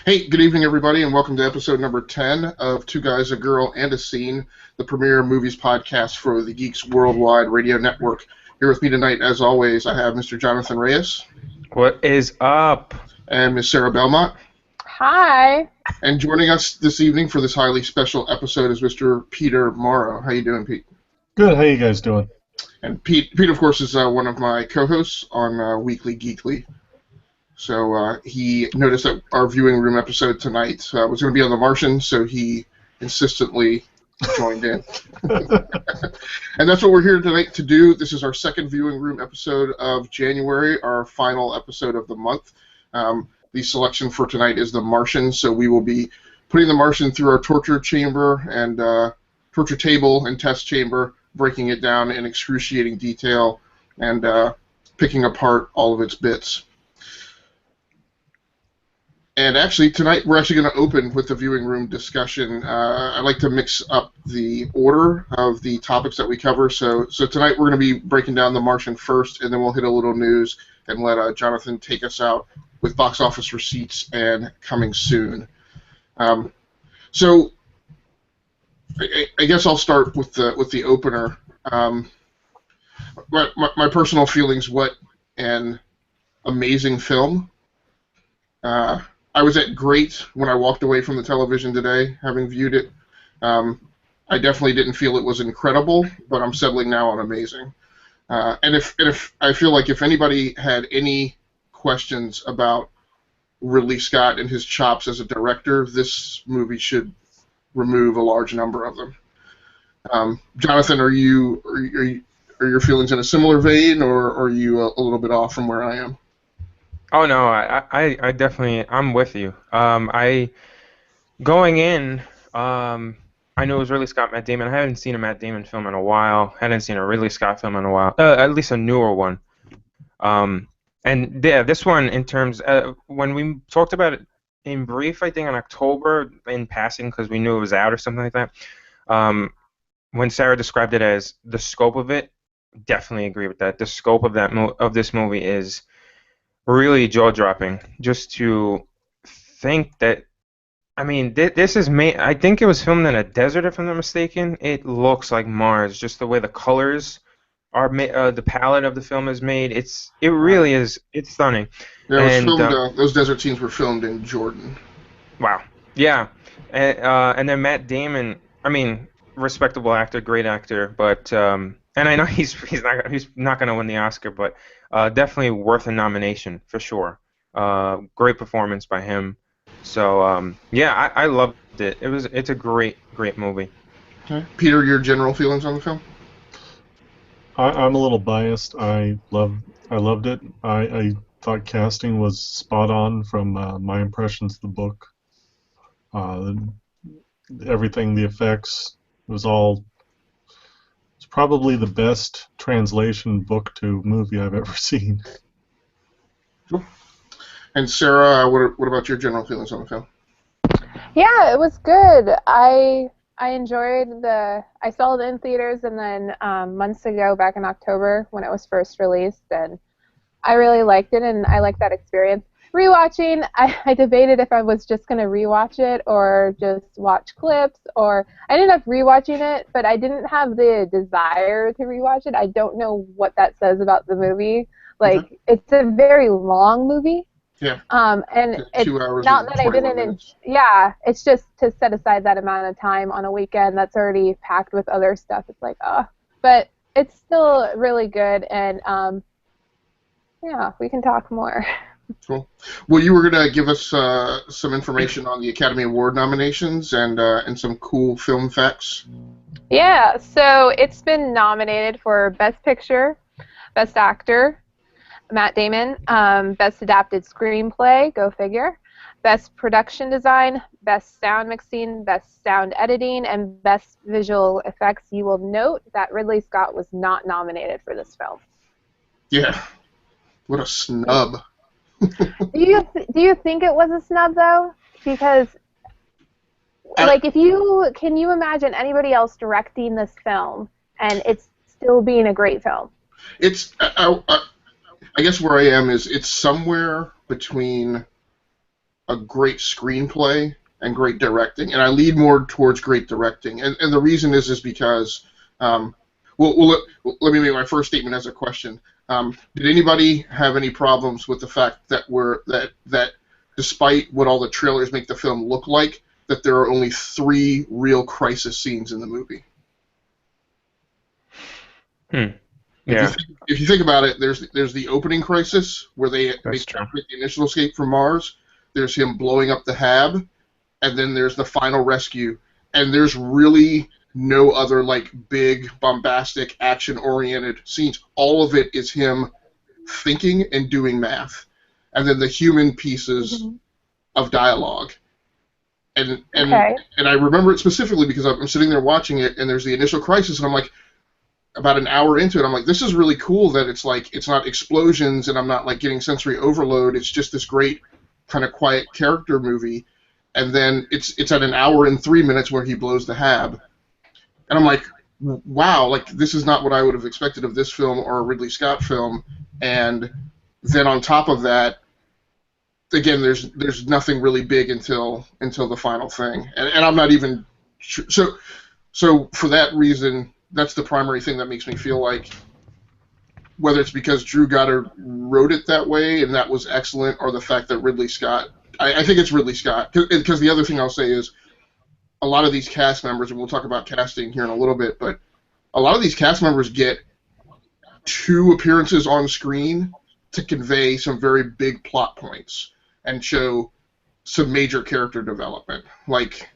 Hey, good evening, everybody, and welcome to episode number 10 of Two Guys, a Girl, and a Scene, the premier movies podcast for the Geeks Worldwide Radio Network. Here with me tonight, as always, I have Mr. Jonathan Reyes What is up? and Miss Sarah Belmont. Hi. And joining us this evening for this highly special episode is Mr. Peter Morrow. How you doing, Pete? Good. How you guys doing? And Pete, of course, is one of my co-hosts on Weekly Geekly. So he noticed that our viewing room episode tonight was going to be on The Martian, so he insistently joined in. And that's what we're here tonight to do. This is our second viewing room episode of January, our final episode of the month. The selection for tonight is The Martian, so we will be putting The Martian through our torture chamber and torture table and test chamber, breaking it down in excruciating detail and picking apart all of its bits. And actually, tonight we're actually going to open with the viewing room discussion. I like to mix up the order of the topics that we cover. So tonight we're going to be breaking down The Martian first, and then we'll hit a little news and let Jonathan take us out with box office receipts and coming soon. So I guess I'll start with the opener. My personal feelings: what an amazing film. I was at great when I walked away from the television today, having viewed it. I definitely didn't feel it was incredible, but I'm settling now on amazing. And if I feel like if anybody had any questions about Ridley Scott and his chops as a director, this movie should remove a large number of them. Jonathan, are your feelings in a similar vein, or are you a little bit off from where I am? Oh no, I definitely I'm with you. Going in, I knew it was Ridley Scott, Matt Damon. I haven't seen a Matt Damon film in a while. I hadn't seen a Ridley Scott film in a while, at least a newer one. And yeah, this one in terms when we talked about it in brief, I think in October in passing because we knew it was out or something like that. When Sarah described it as the scope of it, definitely agree with that. The scope of of this movie is really jaw-dropping. Just to think that, I mean, this is made. I think it was filmed in a desert, if I'm not mistaken. It looks like Mars. Just the way the colors are made, the palette of the film is made. It really is. It's stunning. Yeah, it was And filmed. Those desert scenes were filmed in Jordan. wow, yeah. And then Matt Damon. I mean, respectable actor, great actor, but and I know he's not gonna win the Oscar, but definitely worth a nomination for sure. Great performance by him. So yeah, I loved it. It's a great movie. Okay. Peter, your general feelings on the film? I'm a little biased. I loved it. I thought casting was spot on from my impressions of the book. Everything, the effects, was all. It's probably the best translation book to movie I've ever seen. Cool. And Sarah, what about your general feelings on the film? Yeah, it was good. I enjoyed I saw it in theaters and then months ago, back in October, when it was first released, and I really liked it, and I liked that experience. Rewatching, I debated if I was just going to rewatch it or just watch clips, or I ended up rewatching it, but I didn't have the desire to rewatch it. I don't know what that says about the movie. Like, It's a very long movie. Yeah. And it's 2 hours not and that I 21 didn't. minutes. Yeah, it's just to set aside that amount of time on a weekend that's already packed with other stuff. It's like, but it's still really good, and yeah, we can talk more. Cool. Well, you were going to give us some information on the Academy Award nominations and some cool film facts. Yeah, so it's been nominated for Best Picture, Best Actor, Matt Damon, Best Adapted Screenplay, go figure, Best Production Design, Best Sound Mixing, Best Sound Editing, and Best Visual Effects. You will note that Ridley Scott was not nominated for this film. Yeah. What a snub. Do you think it was a snub, though? Because, like, can you imagine anybody else directing this film and it's still being a great film? It's I guess where I am is it's somewhere between a great screenplay and great directing, and I lead more towards great directing, and the reason is because, let me make my first statement as a question. Did anybody have any problems with the fact that that despite what all the trailers make the film look like, that there are only 3 real crisis scenes in the movie? Yeah, If you think about it, there's the opening crisis where they that's true. make the initial escape from Mars. There's him blowing up the Hab, and then there's the final rescue. And there's really no other like big, bombastic, action-oriented scenes. All of it is him thinking and doing math, and then the human pieces of dialogue. And Okay. and I remember it specifically because I'm sitting there watching it, and there's the initial crisis, and I'm like, about an hour into it, I'm like, this is really cool that it's like it's not explosions and I'm not like getting sensory overload. It's just this great kind of quiet character movie, and then it's at an hour and 3 minutes where he blows the Hab, and I'm like, wow, like this is not what I would have expected of this film or a Ridley Scott film. And then on top of that, again, there's nothing really big until the final thing, and I'm not even sure. So for that reason, that's the primary thing that makes me feel like, whether it's because Drew Goddard wrote it that way and that was excellent, or the fact that Ridley Scott, I think it's Ridley Scott, because the other thing I'll say is a lot of these cast members, and we'll talk about casting here in a little bit, but a lot of these cast members get 2 appearances on screen to convey some very big plot points and show some major character development. Like,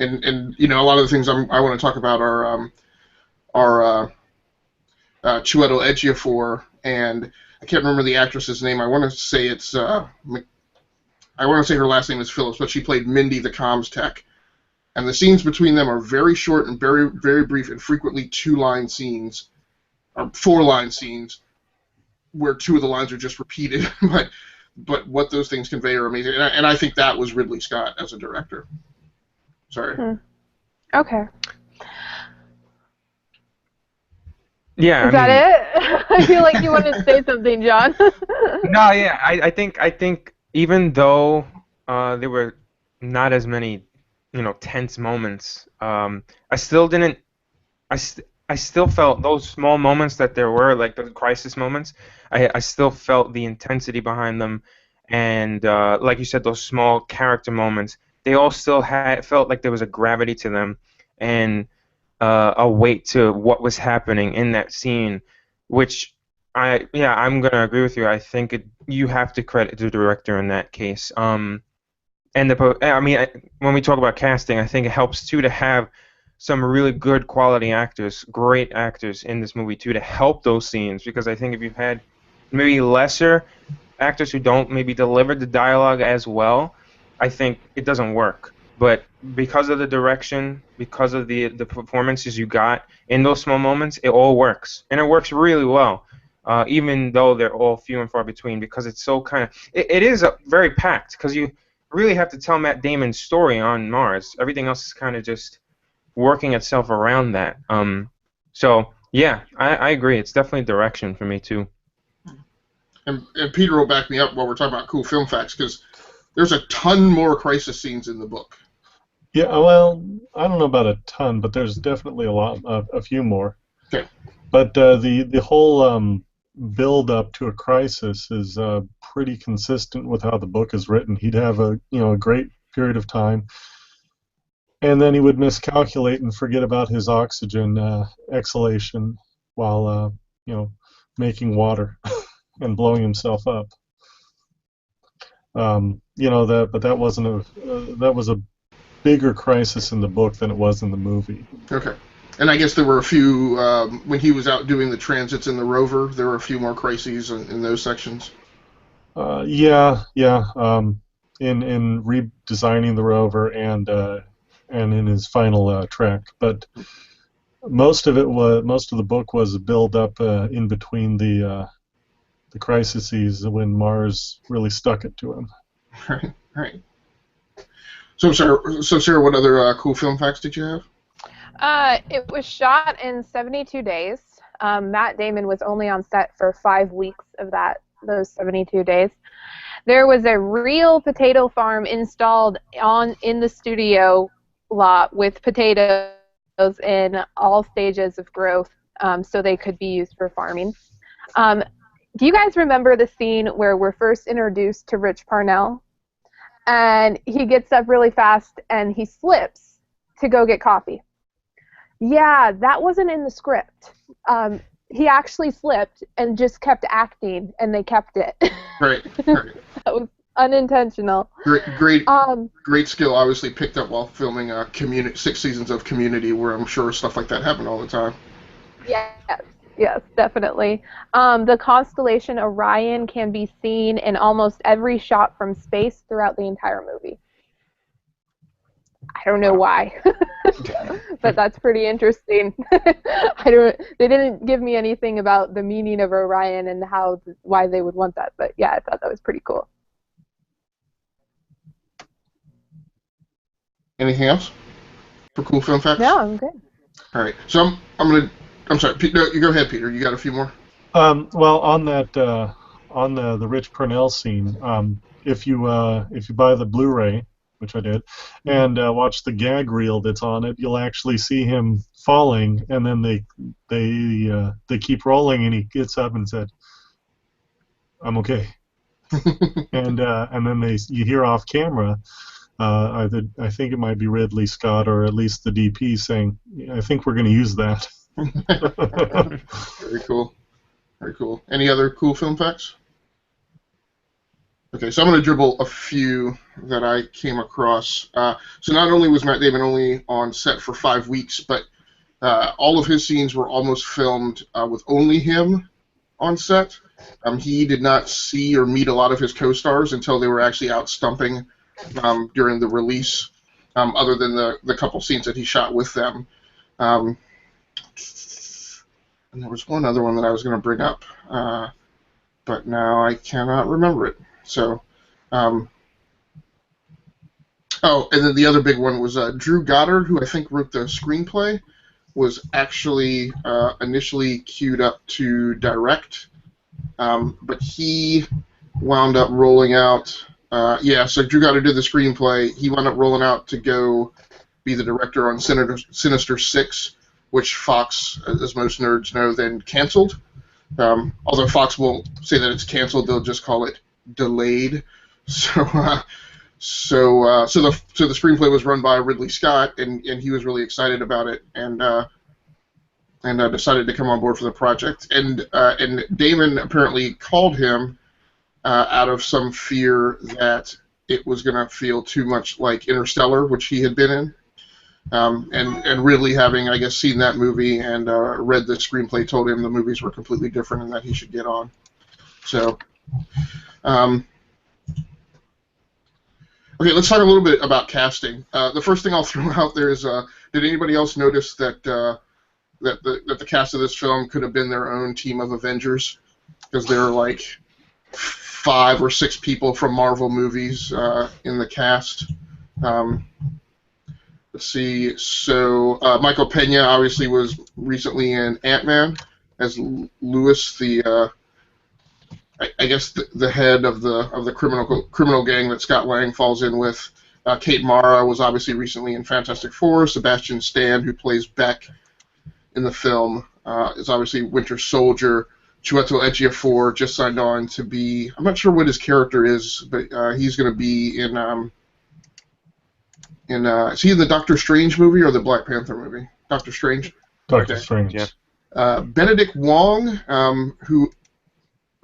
and you know, a lot of the things I want to talk about are Chiwetel Ejiofor, and I can't remember the actress's name. I want to say I want to say her last name is Phillips, but she played Mindy, the comms tech. And the scenes between them are very short and very, very brief, and frequently 2-line scenes, or 4-line scenes, where 2 of the lines are just repeated. but what those things convey are amazing, and I think that was Ridley Scott as a director. Sorry. Okay. Yeah, Is that it? I feel like you wanted to say something, John. No, yeah, I think even though there were not as many, tense moments, I still didn't. I still felt those small moments that there were, like the crisis moments. I still felt the intensity behind them, and like you said, those small character moments. They all still felt like there was a gravity to them, and a weight to what was happening in that scene, which I'm gonna agree with you. I think you have to credit the director in that case. And when we talk about casting, I think it helps too to have some really good quality actors, great actors in this movie too, to help those scenes. Because I think if you've had maybe lesser actors who don't maybe deliver the dialogue as well, I think it doesn't work. But because of the direction, because of the performances you got in those small moments, it all works, and it works really well. Even though they're all few and far between, because it's so kind of it is very packed, because you really have to tell Matt Damon's story on Mars. Everything else is kind of just working itself around that. So yeah, I agree. It's definitely direction for me too. And Peter will back me up while we're talking about cool film facts, because there's a ton more crisis scenes in the book. Yeah, well, I don't know about a ton, but there's definitely a few more. Okay. But the whole build up to a crisis is pretty consistent with how the book is written. He'd have a great period of time, and then he would miscalculate and forget about his oxygen exhalation while making water and blowing himself up. That wasn't that was a bigger crisis in the book than it was in the movie. Okay. And I guess there were a few, when he was out doing the transits in the rover, there were a few more crises in those sections. Yeah. In redesigning the rover and in his final trek, but most of the book was a build up in between the crises when Mars really stuck it to him. Right. So Sarah, what other cool film facts did you have? It was shot in 72 days. Matt Damon was only on set for 5 weeks of those 72 days. There was a real potato farm installed in the studio lot with potatoes in all stages of growth, so they could be used for farming. Do you guys remember the scene where we're first introduced to Rich Parnell? And he gets up really fast and he slips to go get coffee. Yeah, that wasn't in the script. He actually slipped and just kept acting, and they kept it. Right. That was unintentional. Great skill, obviously picked up while filming 6 seasons of Community, where I'm sure stuff like that happened all the time. Yes, definitely. The constellation Orion can be seen in almost every shot from space throughout the entire movie. I don't know why, but that's pretty interesting. They didn't give me anything about the meaning of Orion and why they would want that, but yeah, I thought that was pretty cool. Anything else for cool film facts? No, I'm good. All right, so I'm sorry. No, you go ahead, Peter. You got a few more. Well, on that, on the Rich Purnell scene, if you buy the Blu-ray, which I did, and watch the gag reel that's on it, you'll actually see him falling, and then they keep rolling, and he gets up and said, "I'm okay," and then you hear off camera. I think it might be Ridley Scott or at least the DP saying, "I think we're going to use that." Very cool. Very cool. Any other cool film facts? Okay, so I'm going to dribble a few that I came across. So not only was Matt Damon only on set for 5 weeks, but all of his scenes were almost filmed with only him on set. He did not see or meet a lot of his co-stars until they were actually out stumping during the release, other than the couple scenes that he shot with them. And there was one other one that I was going to bring up, but now I cannot remember it. So, and then the other big one was Drew Goddard, who I think wrote the screenplay, was actually initially queued up to direct, but he wound up rolling out. So Drew Goddard did the screenplay. He wound up rolling out to go be the director on Sinister Six, which Fox, as most nerds know, then canceled. Although Fox won't say that it's canceled, they'll just call it delayed. So the screenplay was run by Ridley Scott, and he was really excited about it, and decided to come on board for the project. And Damon apparently called him out of some fear that it was going to feel too much like Interstellar, which he had been in. And Ridley, having, I guess, seen that movie and read the screenplay, told him the movies were completely different and that he should get on. So, okay, let's talk a little bit about casting. The first thing I'll throw out there is, did anybody else notice that that the cast of this film could have been their own team of Avengers? Because there are like 5 or 6 people from Marvel movies in the cast. Let's see. So Michael Pena obviously was recently in Ant-Man as Lewis, the I guess the head of the criminal gang that Scott Lang falls in with. Kate Mara was obviously recently in Fantastic Four. Sebastian Stan, who plays Beck in the film, is obviously Winter Soldier. Chiwetel Ejiofor just signed on to be, I'm not sure what his character is, but he's going to be in is he in the Doctor Strange movie or the Black Panther movie? Doctor Strange? Doctor Strange. Yeah. Benedict Wong,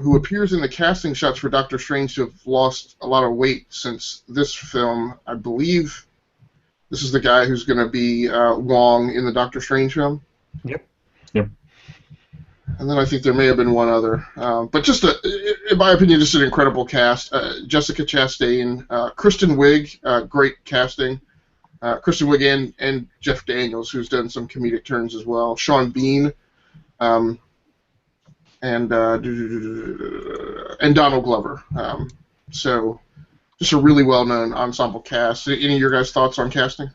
who appears in the casting shots for Doctor Strange, to have lost a lot of weight since this film. I believe this is the guy who's going to be Wong in the Doctor Strange film. Yep. And then I think there may have been one other. But just, in my opinion, just an incredible cast. Jessica Chastain, Kristen Wiig, great casting. Kristen Wiig and Jeff Daniels, who's done some comedic turns as well. Sean Bean, and Donald Glover. So just a really well-known ensemble cast. Any of your guys' thoughts on casting?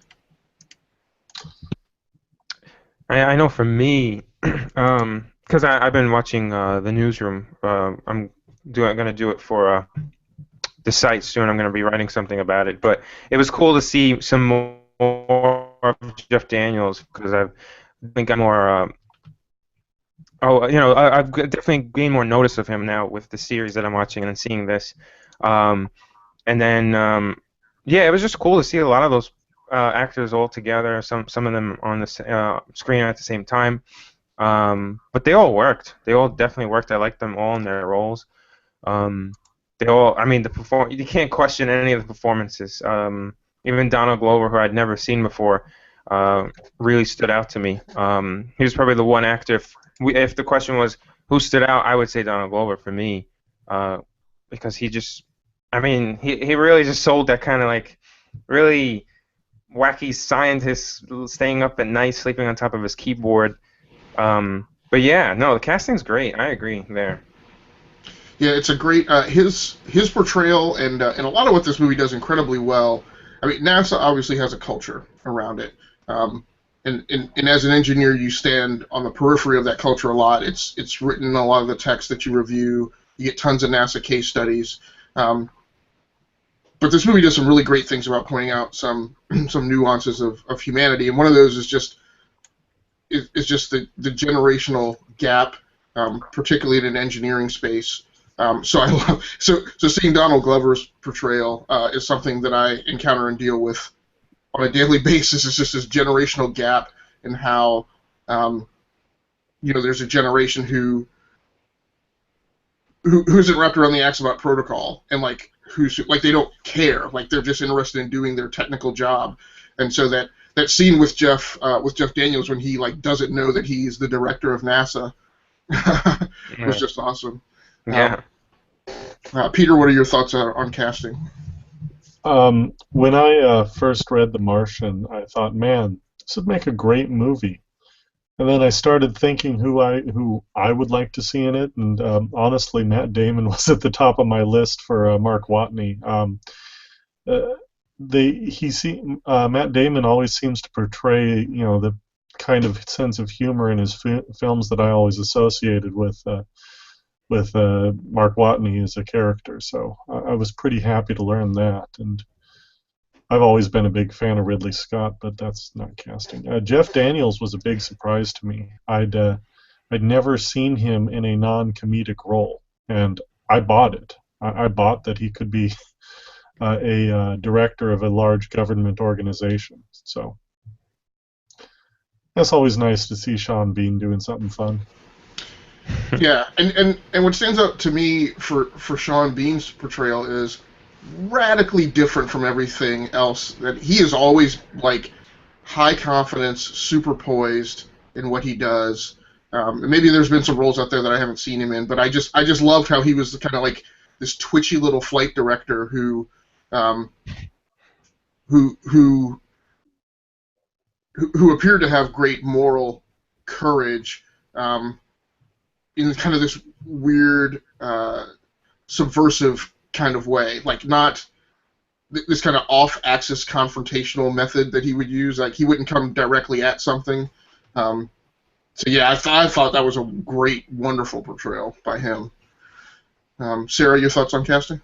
I know for me, because I've been watching the newsroom. I'm going to do it for the site soon. I'm going to be writing something about it. But it was cool to see some more of Jeff Daniels because I've been got more. I've definitely gained more notice of him now with the series that I'm watching and seeing this. Um, and then, yeah, it was just cool to see a lot of those actors all together. Some of them on the screen at the same time. But they all worked. They all definitely worked. I liked them all in their roles. They all. I mean, you can't question any of the performances. Even Donald Glover, who I'd never seen before, really stood out to me. He was probably the one actor. If the question was who stood out, I would say Donald Glover for me, because he just. I mean, he really just sold that kind of like really wacky scientist staying up at night, sleeping on top of his keyboard. But yeah, no, the casting's great. I agree there. Yeah, it's a great his portrayal and a lot of what this movie does incredibly well. I mean, NASA obviously has a culture around it, and as an engineer, you stand on the periphery of that culture a lot. It's written in a lot of the text that you review. You get tons of NASA case studies. But this movie does some really great things about pointing out some nuances of humanity, and one of those is just the generational gap, particularly in an engineering space. So seeing Donald Glover's portrayal is something that I encounter and deal with on a daily basis. It's just this generational gap in how there's a generation who isn't wrapped around the axe about protocol and who's like they don't care, like they're just interested in doing their technical job, and so that scene with Jeff Daniels when he doesn't know that he's the director of NASA was just awesome. Yeah. Peter, what are your thoughts on casting? When I first read The Martian, I thought, man, this would make a great movie. And then I started thinking who I would like to see in it, and honestly, Matt Damon was at the top of my list for Mark Watney. Matt Damon always seems to portray, the kind of sense of humor in his films that I always associated with Mark Watney as a character. So I was pretty happy to learn that, and I've always been a big fan of Ridley Scott, but that's not casting. Jeff Daniels was a big surprise to me. I'd never seen him in a non-comedic role, and I bought it. I bought that he could be a director of a large government organization. So that's always nice to see Sean Bean doing something fun. Yeah, and what stands out to me for Sean Bean's portrayal is radically different from everything else. That he is always high confidence, super poised in what he does. Maybe there's been some roles out there that I haven't seen him in, but I just loved how he was kind of this twitchy little flight director who appeared to have great moral courage in kind of this weird subversive kind of way, not this kind of off-axis confrontational method that he would use. He wouldn't come directly at something. So yeah, I thought that was a great, wonderful portrayal by him. Sarah, your thoughts on casting?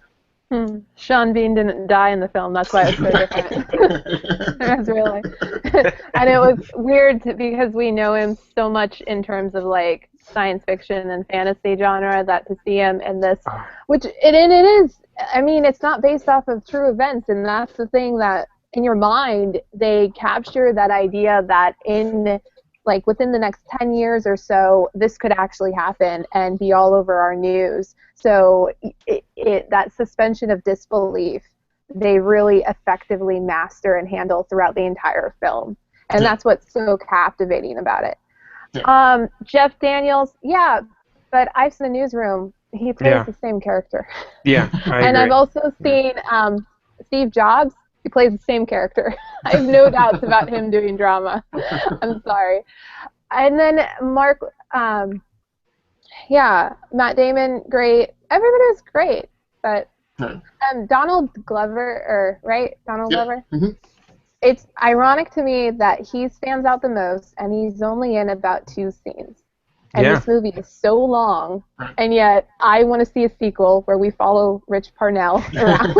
Sean Bean didn't die in the film. That's why it was so different. It was really, and it was weird because we know him so much in terms of science fiction and fantasy genre, that to see him in this, which it is. I mean, it's not based off of true events, and that's the thing that in your mind they capture that idea that in within the next 10 years or so, this could actually happen and be all over our news. So that suspension of disbelief, they really effectively master and handle throughout the entire film. And that's what's so captivating about it. Yeah. Jeff Daniels, yeah, but I've seen the Newsroom. He plays the same character. Yeah, I and agree. I've also seen Steve Jobs. He plays the same character. I have no doubts about him doing drama. I'm sorry. And then Mark, Matt Damon, great. Everybody was great. But Donald Glover, Donald Glover? Mm-hmm. It's ironic to me that he stands out the most, and he's only in about 2 scenes. And Yeah. this movie is so long, Right. and yet I want to see a sequel where we follow Rich Parnell around.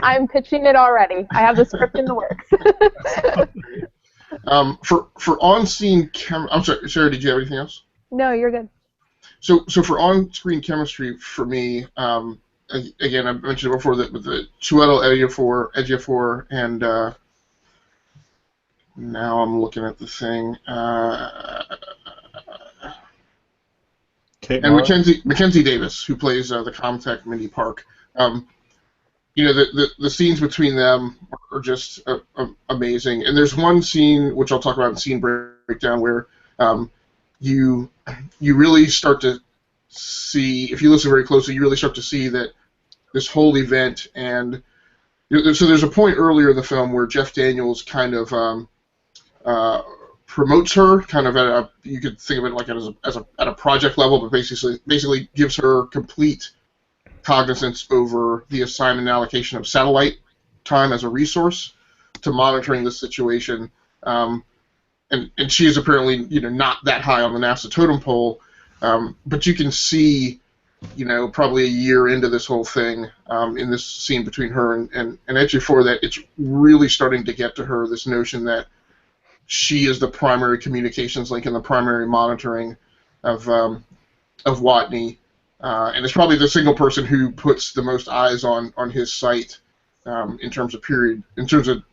I'm pitching it already. I have the script in the works. For on-scene I'm sorry, Sarah, did you have anything else? No, you're good. So for on-screen chemistry, for me, again, I mentioned before that with the Chiwetel Ejiofor, and now I'm looking at the thing, Kate and Mara? Mackenzie Davis, who plays the Comtech Mindy Park. The scenes between them are just amazing. And there's one scene, which I'll talk about in scene breakdown, where you really start to see, if you listen very closely, you really start to see that this whole event, and so there's a point earlier in the film where Jeff Daniels kind of promotes her, kind of you could think of it like at a project level, but basically gives her complete cognizance over the assignment and allocation of satellite time as a resource to monitoring the situation. And she is apparently not that high on the NASA totem pole, but you can see probably a year into this whole thing, in this scene between her and Ejiofor, that it's really starting to get to her, this notion that she is the primary communications link and the primary monitoring of Watney. And it's probably the single person who puts the most eyes on his site, in terms of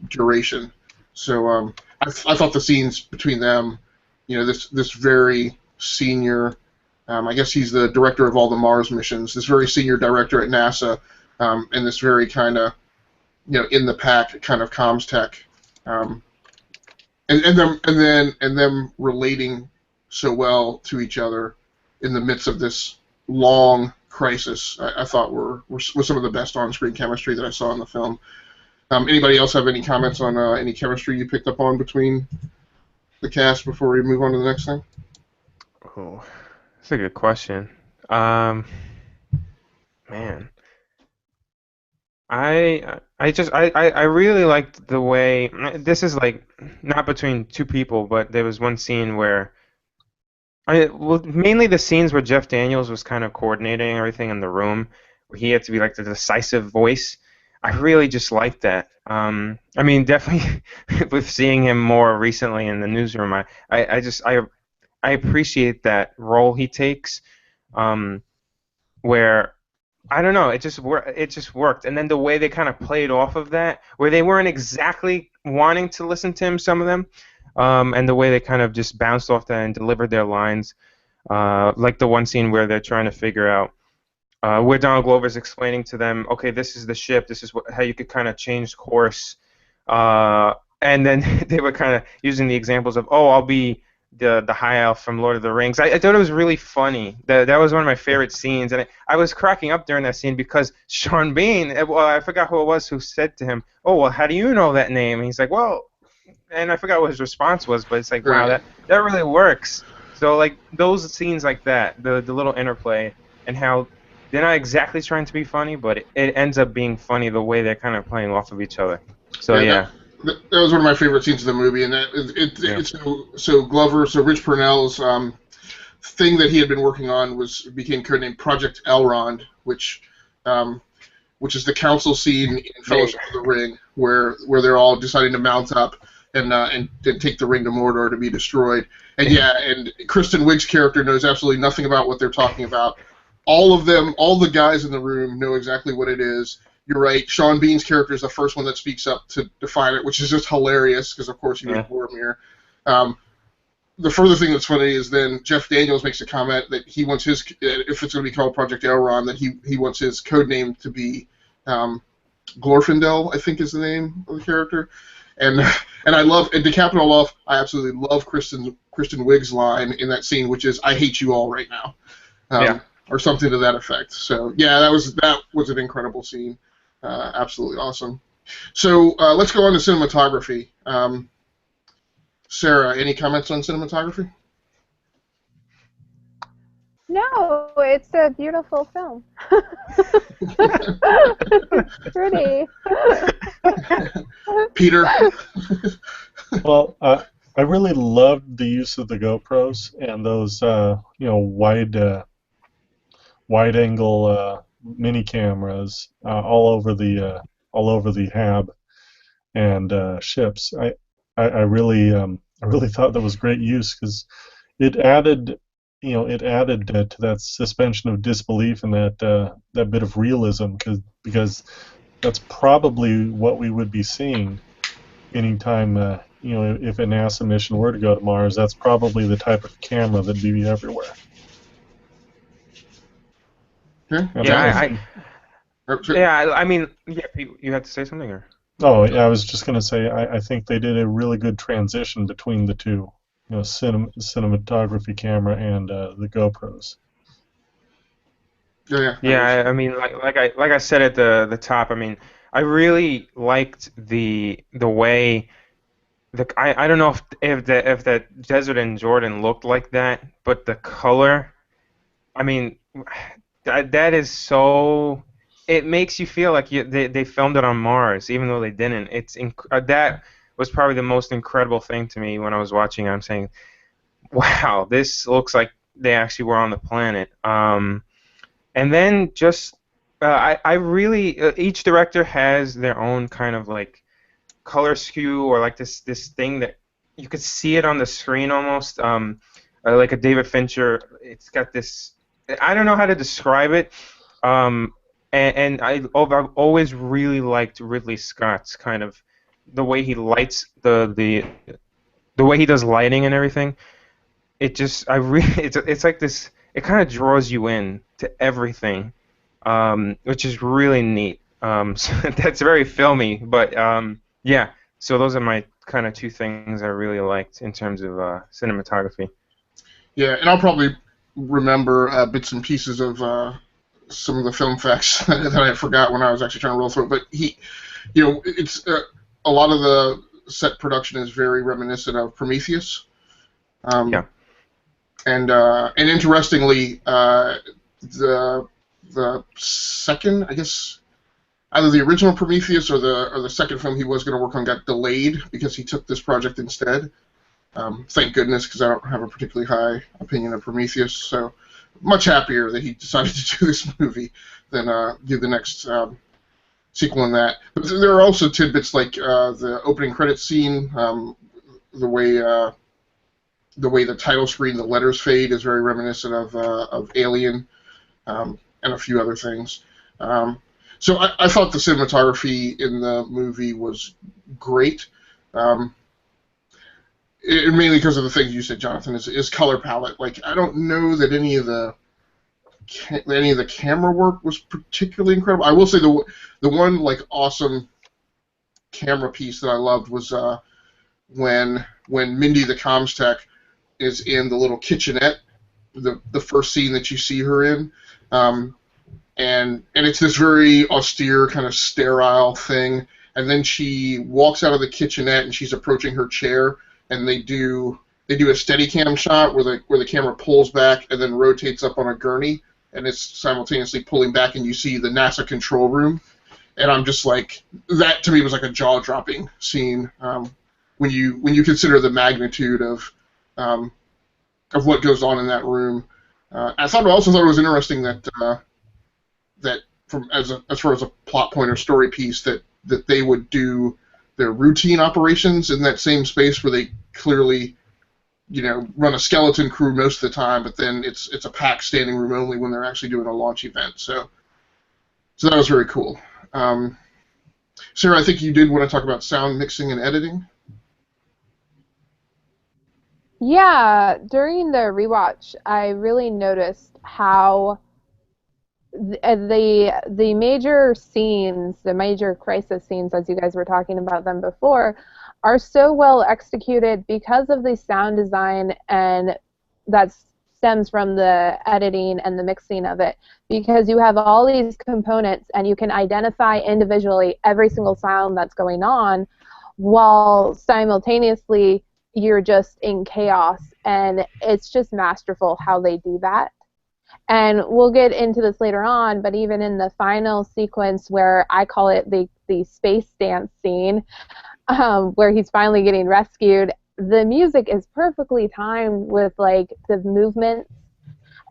duration. So I thought the scenes between them, this very senior, I guess he's the director of all the Mars missions, this very senior director at NASA, and this very kind of in the pack kind of comms tech, and them relating so well to each other in the midst of this long crisis, I thought was some of the best on-screen chemistry that I saw in the film. Anybody else have any comments on any chemistry you picked up on between the cast before we move on to the next thing? Oh, that's a good question. Man, I really liked the way, this is like not between two people, but there was one scene where mainly the scenes where Jeff Daniels was kind of coordinating everything in the room, where he had to be like the decisive voice. I really just liked that. I mean, definitely with seeing him more recently in the newsroom, I appreciate that role he takes, where I don't know, it just worked. And then the way they kind of played off of that, where they weren't exactly wanting to listen to him, some of them, and the way they kind of just bounced off that and delivered their lines, like the one scene where they're trying to figure out, where Donald Glover's explaining to them, okay, this is the ship, this is how you could kind of change course, and then they were kind of using the examples of, oh, I'll be the High Elf from Lord of the Rings. I thought it was really funny. That was one of my favorite scenes, and I was cracking up during that scene because Sean Bean, well, I forgot who it was who said to him, oh, well, how do you know that name? And he's like, well, and I forgot what his response was, but it's like, wow, that really works. So like those scenes like that, the little interplay, and how they're not exactly trying to be funny, but it ends up being funny the way they're kind of playing off of each other. So yeah. That was one of my favorite scenes of the movie, and it's so Glover, so Rich Purnell's thing that he had been working on became codenamed Project Elrond, which is the council scene in Fellowship of the Ring, where they're all deciding to mount up and take the ring to Mordor to be destroyed. And and Kristen Wiig's character knows absolutely nothing about what they're talking about. All of them, all the guys in the room know exactly what it is. You're right. Sean Bean's character is the first one that speaks up to define it, which is just hilarious because, of course, he was Boromir. The further thing that's funny is then Jeff Daniels makes a comment that he wants his, if it's going to be called Project Elrond, that he wants his code name to be Glorfindel, I think is the name of the character. And I love, and to cap it all off, I absolutely love Kristen Wiig's line in that scene, which is "I hate you all right now," or something to that effect. So yeah, that was an incredible scene, absolutely awesome. So let's go on to cinematography. Sarah, any comments on cinematography? No, it's a beautiful film. Pretty. Peter? Well, I really loved the use of the GoPros and those wide angle mini cameras all over the hab and ships. I really thought that was great use because it added it added to that suspension of disbelief and that bit of realism because that's probably what we would be seeing anytime if a NASA mission were to go to Mars. That's probably the type of camera that'd be everywhere. Yeah, And Yeah, so- I mean, yeah, you had to say something, or? Oh, yeah, I was just going to say, I think they did a really good transition between the two, cinematography camera and the GoPros. yeah. Yeah, I mean, like I said at the top, I mean, I really liked the way I don't know if the desert in Jordan looked like that, but the color, I mean, that is so. It makes you feel like they filmed it on Mars, even though they didn't. That was probably the most incredible thing to me when I was watching it. I'm saying, wow, this looks like they actually were on the planet. And then just I really each director has their own kind of like color skew or like this thing that you could see it on the screen almost like a David Fincher. It's got this. I don't know how to describe it. And I've always really liked Ridley Scott's kind of the way he lights the way he does lighting and everything. It just I really it's like this. It kind of draws you in to everything, which is really neat. So that's very filmy, but yeah. So those are my kind of two things I really liked in terms of cinematography. Yeah, and I'll probably remember bits and pieces of some of the film facts that I forgot when I was actually trying to roll through it. But it's a lot of the set production is very reminiscent of Prometheus. Yeah. And interestingly, the second, I guess, either the original Prometheus or the second film he was going to work on got delayed because he took this project instead. Thank goodness, because I don't have a particularly high opinion of Prometheus. So much happier that he decided to do this movie than do the next sequel in that. But there are also tidbits like the opening credits scene, the way the title screen, the letters fade, is very reminiscent of Alien, and a few other things. So I thought the cinematography in the movie was great. Mainly because of the things you said, Jonathan, is color palette. Like, I don't know that any of the camera work was particularly incredible. I will say the one like awesome camera piece that I loved was when Mindy the comms tech is in the little kitchenette, the first scene that you see her in, and it's this very austere kind of sterile thing, and then she walks out of the kitchenette and she's approaching her chair, and they do a Steadicam shot where the camera pulls back and then rotates up on a gurney, and it's simultaneously pulling back, and you see the NASA control room, and I'm just like, that to me was like a jaw-dropping scene when you consider the magnitude of what goes on in that room. I also thought it was interesting that from as far as a plot point or story piece that they would do their routine operations in that same space where they clearly run a skeleton crew most of the time, but then it's a packed standing room only when they're actually doing a launch event. So that was very cool. Sarah, I think you did want to talk about sound mixing and editing. Yeah, during the rewatch, I really noticed how the major scenes, the major crisis scenes, as you guys were talking about them before, are so well executed because of the sound design, and that stems from the editing and the mixing of it, because you have all these components and you can identify individually every single sound that's going on, while simultaneously you're just in chaos, and it's just masterful how they do that. And we'll get into this later on, but even in the final sequence, where I call it the space dance scene, where he's finally getting rescued, the music is perfectly timed with like the movements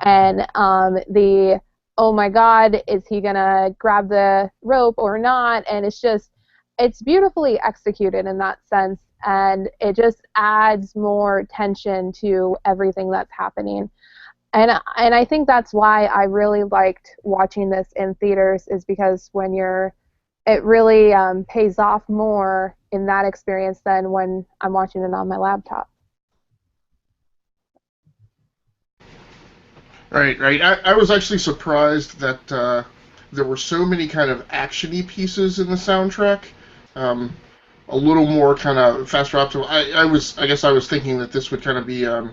and the oh my god, is he gonna grab the rope or not? And it's beautifully executed in that sense, and it just adds more tension to everything that's happening. And I think that's why I really liked watching this in theaters, is because it really pays off more in that experience than when I'm watching it on my laptop. Right, right. I was actually surprised that there were so many kind of actiony pieces in the soundtrack. Um, a little more kind of faster optimal. I guess I was thinking that this would kind of be, a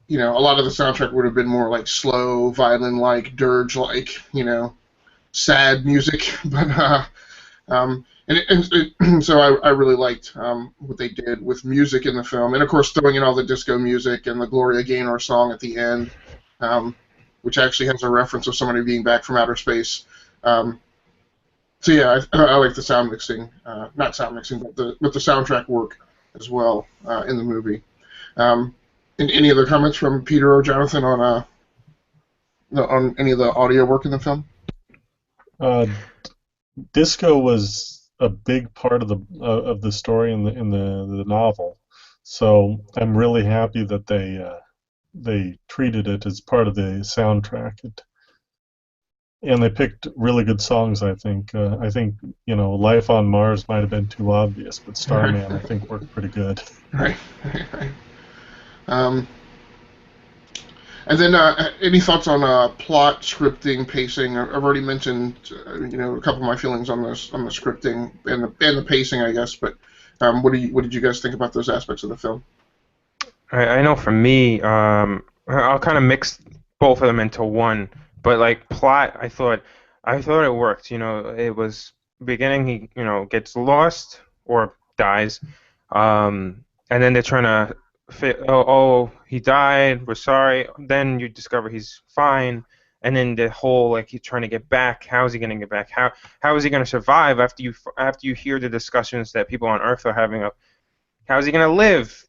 lot of the soundtrack would have been more like slow, violin-like, dirge-like, sad music. But so I really liked what they did with music in the film, and of course throwing in all the disco music and the Gloria Gaynor song at the end, which actually has a reference of somebody being back from outer space. So yeah, I like the sound mixing, not sound mixing, but the soundtrack work as well in the movie. And any other comments from Peter or Jonathan on any of the audio work in the film? Disco was a big part of the story in the novel, so I'm really happy that they treated it as part of the soundtrack. And they picked really good songs, I think. Life on Mars might have been too obvious, but Starman, I think, worked pretty good. Right. And then, any thoughts on plot, scripting, pacing? I've already mentioned, a couple of my feelings on the scripting and the pacing, I guess. But what did you guys think about those aspects of the film? I know for me, I'll kind of mix both of them into one. But like plot, I thought it worked. It was beginning. He gets lost or dies, and then they're trying to he died. We're sorry. Then you discover he's fine, and then the whole like he's trying to get back. How is he going to get back? How is he going to survive after you hear the discussions that people on Earth are having of how is he going to live?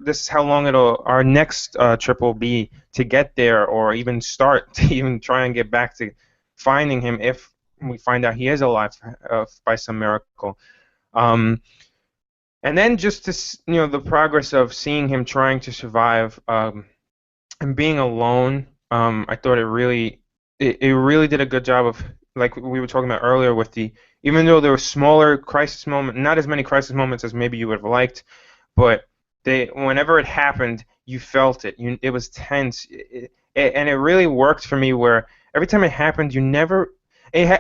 This is how long our next trip will be to get there, or even start to even try and get back to finding him if we find out he is alive by some miracle. And then just the progress of seeing him trying to survive and being alone. I thought it really did a good job of, like we were talking about earlier, with even though there were smaller crisis moments, not as many crisis moments as maybe you would have liked, but whenever it happened, you felt it. It was tense, and it really worked for me. Where every time it happened,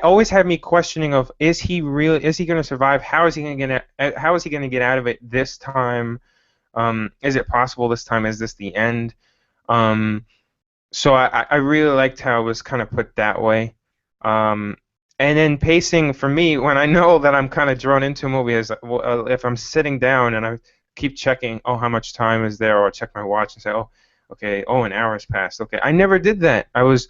always had me questioning of is he going to survive? How is he going to get out of it this time? Is it possible this time? Is this the end? So I really liked how it was kind of put that way. And then pacing for me, when I know that I'm kind of drawn into a movie, is if I'm sitting down and I keep checking, how much time is there, or check my watch and say, okay, an hour has passed. Okay, I never did that. I was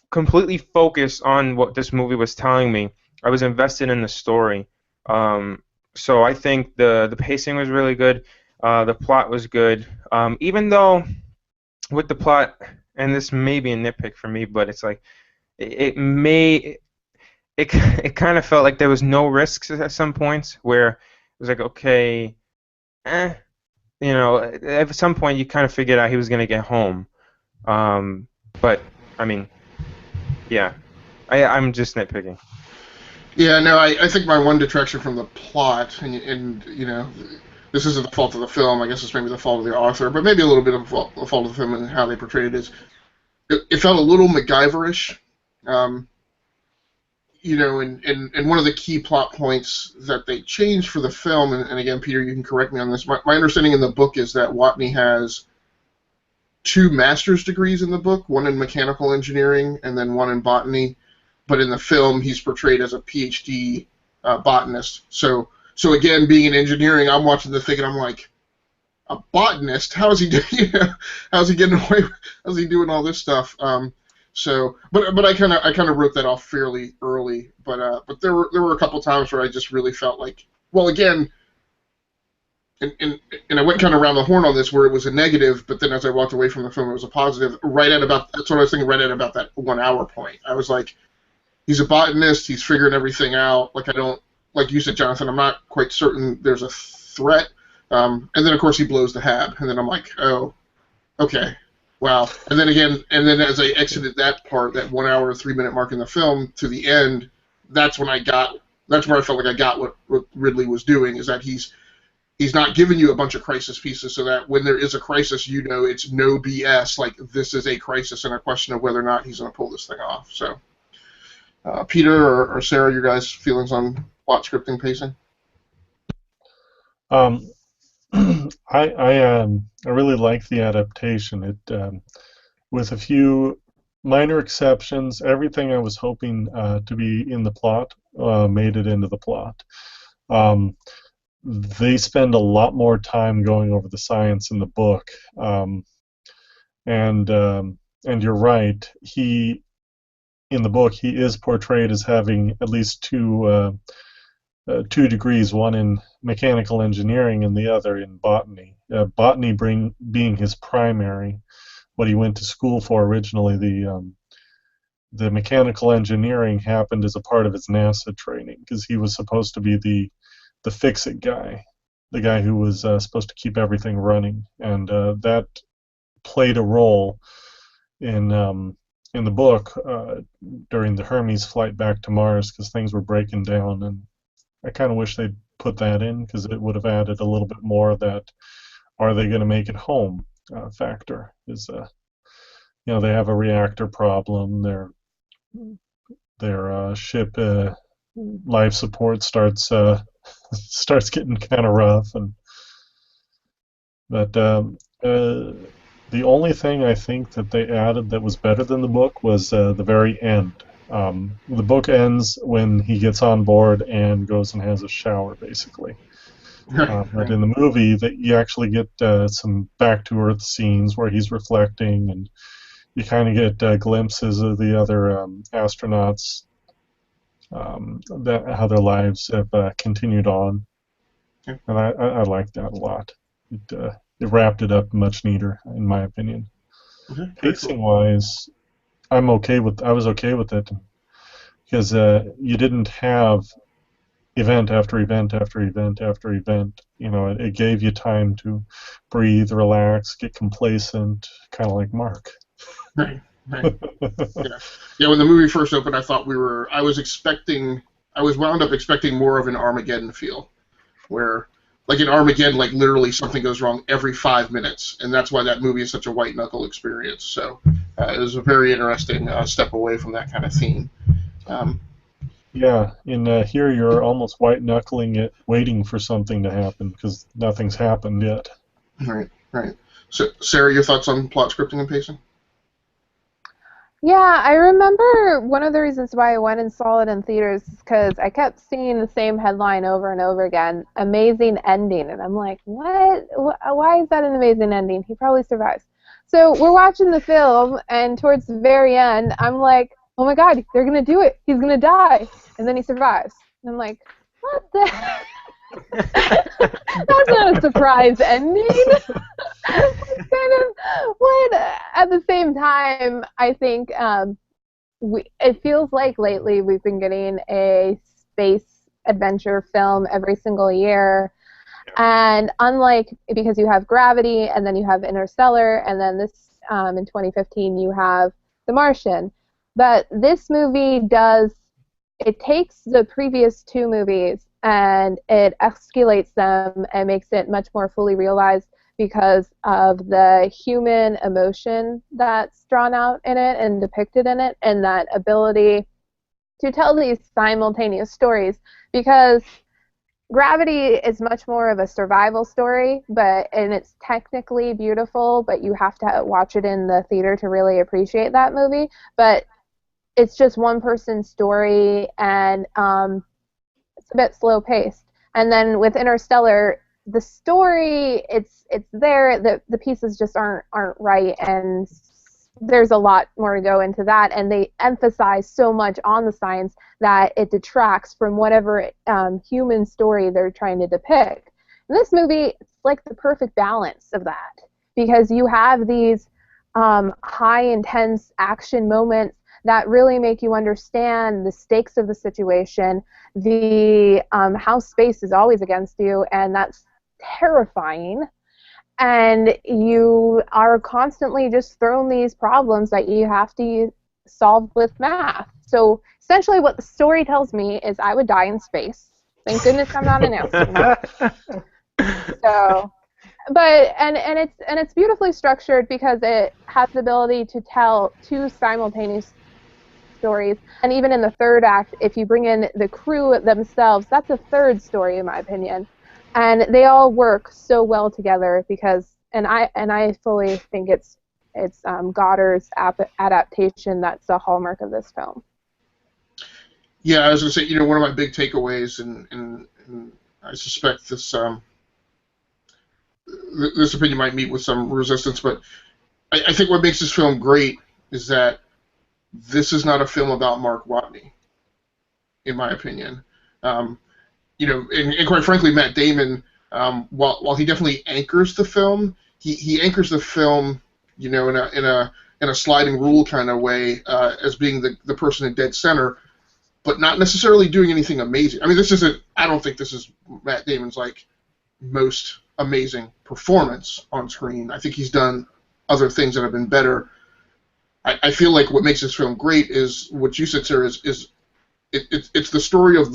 completely focused on what this movie was telling me. I was invested in the story. So I think the pacing was really good. The plot was good. Even though with the plot, and this may be a nitpick for me, but it's like it kind of felt like there was no risks at some points, where it was like, okay, at some point you kind of figured out he was going to get home. But I mean, yeah, I'm just nitpicking. Yeah, no, I think my one detraction from the plot, and this isn't the fault of the film. I guess it's maybe the fault of the author, but maybe a little bit of the fault of the film and how they portrayed it is, it felt a little MacGyverish. And one of the key plot points that they changed for the film, and again, Peter, you can correct me on this. My understanding in the book is that Watney has 2 master's degrees in the book, one in mechanical engineering and then one in botany. But in the film, he's portrayed as a PhD botanist. So again, being in engineering, I'm watching the thing and I'm like, a botanist? How is he doing? How's he getting away? How's he doing all this stuff? But I kind of wrote that off fairly early. But there were a couple times where I just really felt like, well, again, and I went kind of around the horn on this where it was a negative, but then as I walked away from the film, it was a positive. That's what I was thinking. Right at about that 1 hour point, I was like, he's a botanist. He's figuring everything out. Like I don't, like you said, Jonathan. I'm not quite certain there's a threat. And then of course he blows the hab, and then I'm like, oh, okay, wow. And then again, and then as I exited that part, that 1 hour 3 minute mark in the film to the end, that's when that's where I felt like I got what Ridley was doing, is that he's not giving you a bunch of crisis pieces so that when there is a crisis, you know it's no BS. Like this is a crisis and a question of whether or not he's going to pull this thing off. So, Peter or Sarah, your guys' feelings on plot, scripting, pacing? I really like the adaptation. It with a few minor exceptions, everything I was hoping to be in the plot made it into the plot. They spend a lot more time going over the science in the book, and you're right. In the book, he is portrayed as having at least two degrees, one in mechanical engineering and the other in botany. Botany being his primary, what he went to school for originally. The mechanical engineering happened as a part of his NASA training because he was supposed to be the fix-it guy, the guy who was supposed to keep everything running, and that played a role in the book during the Hermes flight back to Mars because things were breaking down, and I kind of wish they'd put that in because it would have added a little bit more of that are they going to make it home factor. Is they have a reactor problem, their ship life support starts getting kind of rough, but the only thing I think that they added that was better than the book was the very end. The book ends when he gets on board and goes and has a shower, basically. But in the movie, that you actually get some back to Earth scenes where he's reflecting, and you kind of get glimpses of the other astronauts, how their lives have continued on, and I like that a lot. It wrapped it up much neater, in my opinion. Pacing-wise, I was okay with it because you didn't have event after event after event after event. It gave you time to breathe, relax, get complacent, kind of like Mark. Right. Yeah. When the movie first opened, I was wound up expecting more of an Armageddon feel, where, like in Armageddon, like literally something goes wrong every 5 minutes, and that's why that movie is such a white knuckle experience. So it was a very interesting step away from that kind of theme. Yeah, in here you're almost white knuckling it, waiting for something to happen because nothing's happened yet. Right. So, Sarah, your thoughts on plot, scripting, and pacing? Yeah, I remember one of the reasons why I went and saw it in theaters is because I kept seeing the same headline over and over again, amazing ending, and I'm like, what? Why is that an amazing ending? He probably survives. So we're watching the film, and towards the very end, I'm like, oh my god, they're going to do it. He's going to die. And then he survives. And I'm like, what the That's not a surprise ending. It's kind of what. At the same time, I think it feels like lately we've been getting a space adventure film every single year. And unlike, because you have Gravity, and then you have Interstellar, and then this in 2015 you have The Martian. But this movie takes the previous two movies and it escalates them and makes it much more fully realized because of the human emotion that's drawn out in it and depicted in it, and that ability to tell these simultaneous stories. Because Gravity is much more of a survival story, and it's technically beautiful, but you have to watch it in the theater to really appreciate that movie. But it's just one person's story, and it's a bit slow paced. And then with Interstellar, the story, it's there, the pieces just aren't right, and there's a lot more to go into that, and they emphasize so much on the science that it detracts from whatever human story they're trying to depict. And this movie, it's like the perfect balance of that, because you have these high intense action moments that really make you understand the stakes of the situation, the how space is always against you, and that's terrifying. And you are constantly just thrown these problems that you have to solve with math. So essentially what the story tells me is I would die in space. Thank goodness I'm not an astronaut. So, but it's beautifully structured because it has the ability to tell two simultaneous stories. And even in the third act, if you bring in the crew themselves, that's a third story in my opinion. And they all work so well together because, and I fully think it's Goddard's adaptation that's the hallmark of this film. Yeah, I was going to say, one of my big takeaways, and I suspect this opinion might meet with some resistance, but I think what makes this film great is that this is not a film about Mark Watney, in my opinion. And quite frankly, Matt Damon, while he definitely anchors the film, he anchors the film, in a sliding rule kind of way, as being the person in dead center, but not necessarily doing anything amazing. I mean, I don't think this is Matt Damon's most amazing performance on screen. I think he's done other things that have been better. I feel like what makes this film great is what you said, Sarah. It's the story of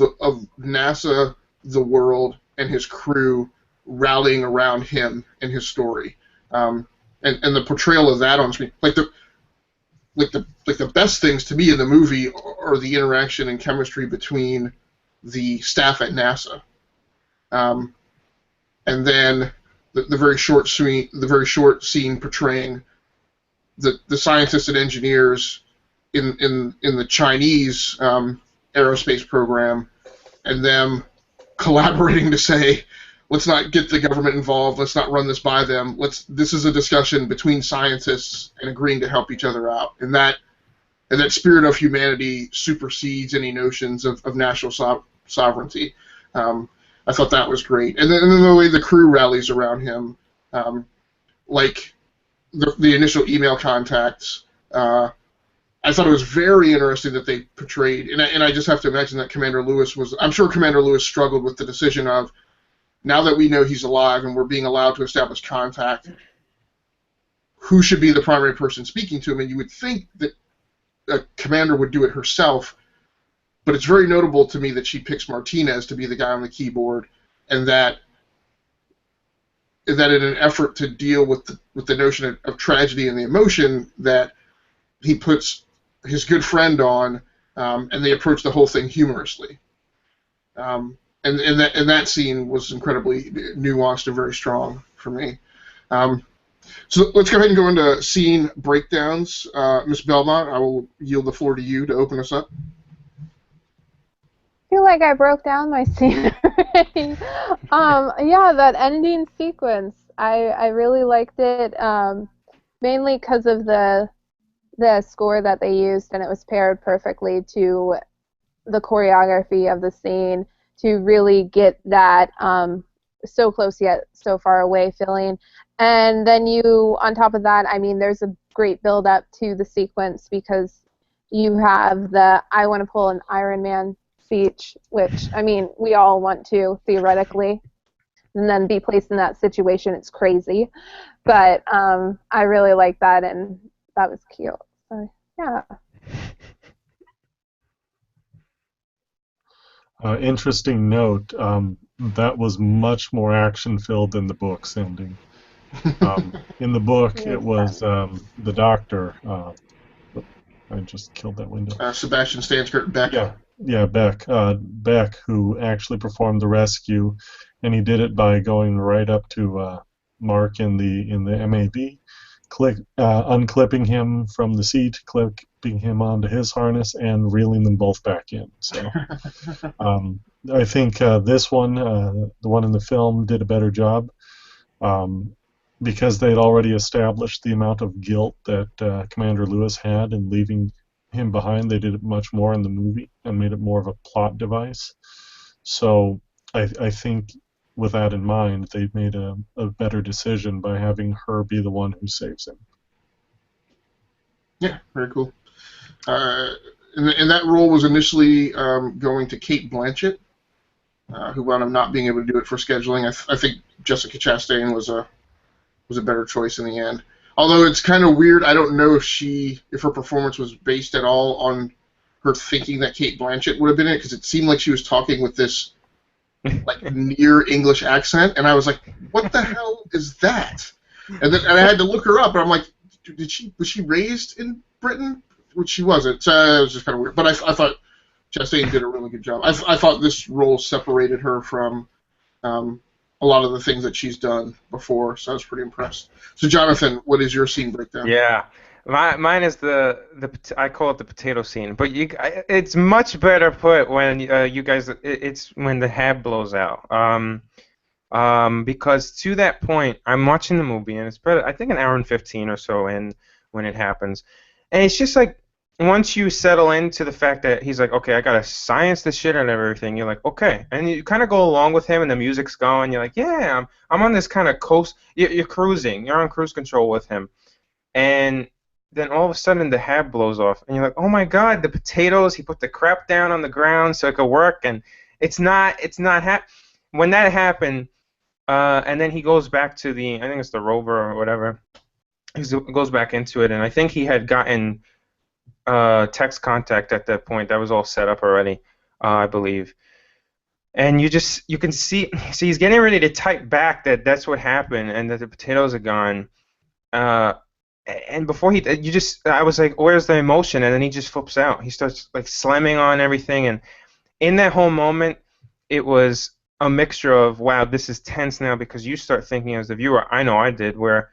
NASA, the world, and his crew rallying around him and his story, and the portrayal of that on screen. The best things to me in the movie are the interaction and chemistry between the staff at NASA, and then the very short scene portraying the scientists and engineers in the Chinese aerospace program, and them collaborating to say, let's not get the government involved, let's not run this by them, this is a discussion between scientists and agreeing to help each other out. And that spirit of humanity supersedes any notions of national sovereignty. I thought that was great. And then the way the crew rallies around him, like the initial email contacts, I thought it was very interesting that they portrayed, and I just have to imagine that I'm sure Commander Lewis struggled with the decision of, now that we know he's alive and we're being allowed to establish contact, who should be the primary person speaking to him? And you would think that a commander would do it herself, but it's very notable to me that she picks Martinez to be the guy on the keyboard, and that in an effort to deal with the notion of tragedy and the emotion, that he puts his good friend on, and they approach the whole thing humorously. And that scene was incredibly nuanced and very strong for me. So let's go ahead and go into scene breakdowns. Ms. Belmont, I will yield the floor to you to open us up. I feel like I broke down my scene already. Yeah, that ending sequence, I really liked it, mainly because of the score that they used, and it was paired perfectly to the choreography of the scene to really get that so close yet so far away feeling. And then on top of that, I mean, there's a great build up to the sequence, because you have the I want to pull an Iron Man speech, which, I mean, we all want to, theoretically, and then be placed in that situation. It's crazy. But I really like that, and that was cute. So, yeah. Interesting note, that was much more action-filled than the book's ending. In the book, it was the doctor. I just killed that window. Sebastian Stan's Beck. Yeah, Beck, who actually performed the rescue, and he did it by going right up to Mark in the MAV, unclipping him from the seat, clipping him onto his harness, and reeling them both back in. So I think this one, the one in the film, did a better job, because they'd already established the amount of guilt that Commander Lewis had in leaving him behind. They did it much more in the movie and made it more of a plot device. So I think with that in mind, they've made a better decision by having her be the one who saves him. Yeah, very cool. And that role was initially going to Kate Blanchett, who wound up not being able to do it for scheduling. I think Jessica Chastain was a better choice in the end. Although it's kind of weird, I don't know if her performance was based at all on her thinking that Kate Blanchett would have been in it, because it seemed like she was talking with this like near English accent, and I was like, what the hell is that? And I had to look her up, and I'm like, was she raised in Britain? Which she wasn't, so it was just kind of weird. But I thought Chastain did a really good job. I thought this role separated her from a lot of the things that she's done before, so I was pretty impressed. So, Jonathan, what is your scene breakdown? Yeah, mine is I call it the potato scene, but it's much better put when you guys. It's when the head blows out. Because to that point, I'm watching the movie, and it's better. I think an hour and 15 or so in when it happens, and it's just like once you settle into the fact that he's like, okay, I gotta science this shit and everything. You're like, okay, and you kind of go along with him, and the music's going. You're like, yeah, I'm on this kind of coast. You're cruising. You're on cruise control with him, and then all of a sudden the hat blows off, and you're like, oh my god, the potatoes. He put the crap down on the ground so it could work, and it's not when that happened. And then he goes back to I think it's the rover or whatever. He goes back into it, and I think he had gotten text contact at that point. That was all set up already, I believe. And you can see he's getting ready to type back that's what happened, and that the potatoes are gone. And before I was like, where's the emotion? And then he just flips out. He starts like slamming on everything, and in that whole moment, it was a mixture of, wow, this is tense now, because you start thinking as the viewer, I know I did, where,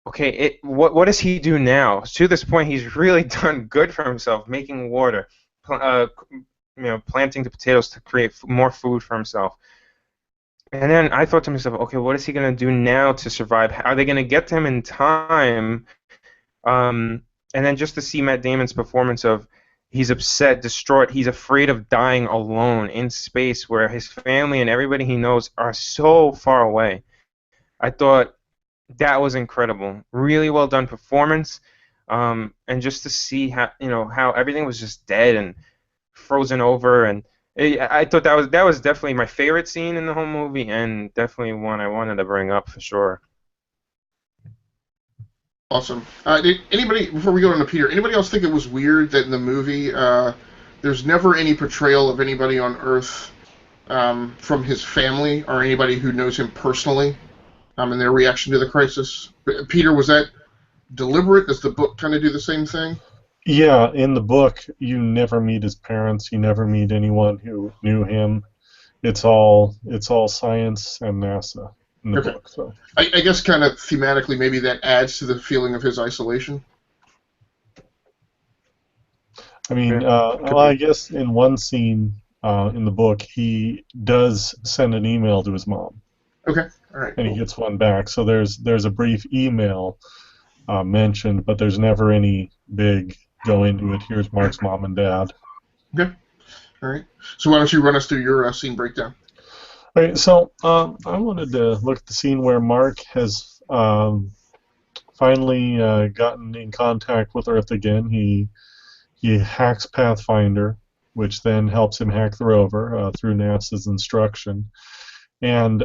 okay, what does he do now? To this point, he's really done good for himself, making water, planting the potatoes to create more food for himself. And then I thought to myself, okay, what is he going to do now to survive? Are they going to get to him in time? And then just to see Matt Damon's performance of, he's upset, distraught. He's afraid of dying alone in space where his family and everybody he knows are so far away. I thought that was incredible. Really well done performance. And just to see how everything was just dead and frozen over, and I thought that was definitely my favorite scene in the whole movie, and definitely one I wanted to bring up for sure. Awesome. Did anybody, before we go on to Peter, anybody else think it was weird that in the movie there's never any portrayal of anybody on Earth from his family or anybody who knows him personally and their reaction to the crisis? Peter, was that deliberate? Does the book kind of do the same thing? Yeah, in the book, you never meet his parents. You never meet anyone who knew him. It's all science and NASA in the book. So I guess kind of thematically, maybe that adds to the feeling of his isolation. I mean, I guess in one scene in the book, he does send an email to his mom. Okay, all right. And he gets one back. So there's a brief email mentioned, but there's never any big go into it. Here's Mark's mom and dad. Okay, all right. So why don't you run us through your scene breakdown? All right, so I wanted to look at the scene where Mark has finally gotten in contact with Earth again. He hacks Pathfinder, which then helps him hack the rover through NASA's instruction, and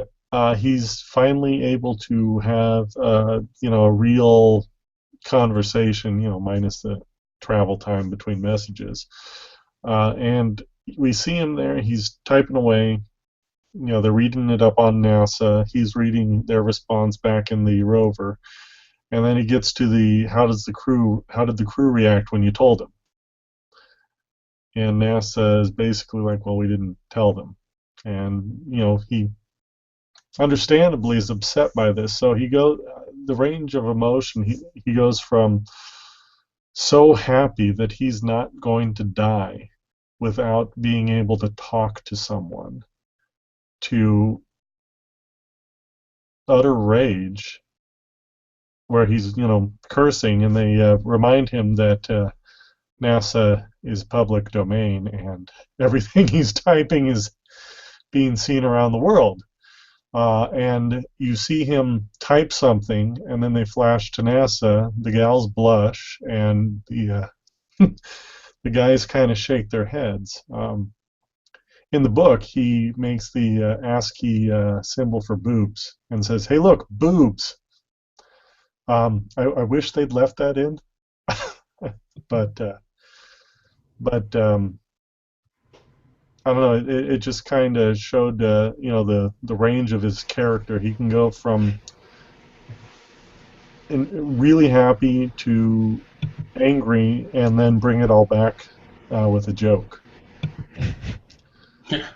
he's finally able to have a real conversation, minus the travel time between messages, and we see him there. He's typing away. They're reading it up on NASA. He's reading their response back in the rover, and then he gets to how did the crew react when you told them? And NASA is basically like, well, we didn't tell them, and he understandably is upset by this. So the range of emotion. He goes from so happy that he's not going to die without being able to talk to someone, to utter rage, where he's cursing, and they remind him that NASA is public domain and everything he's typing is being seen around the world. and you see him type something, and then they flash to NASA. The gals blush, and the the guys kind of shake their heads. In the book, he makes the ASCII symbol for boobs and says, "Hey, look, boobs." I wish they'd left that in, but I don't know. It just kind of showed, the range of his character. He can go from really happy to angry, and then bring it all back with a joke. Yeah,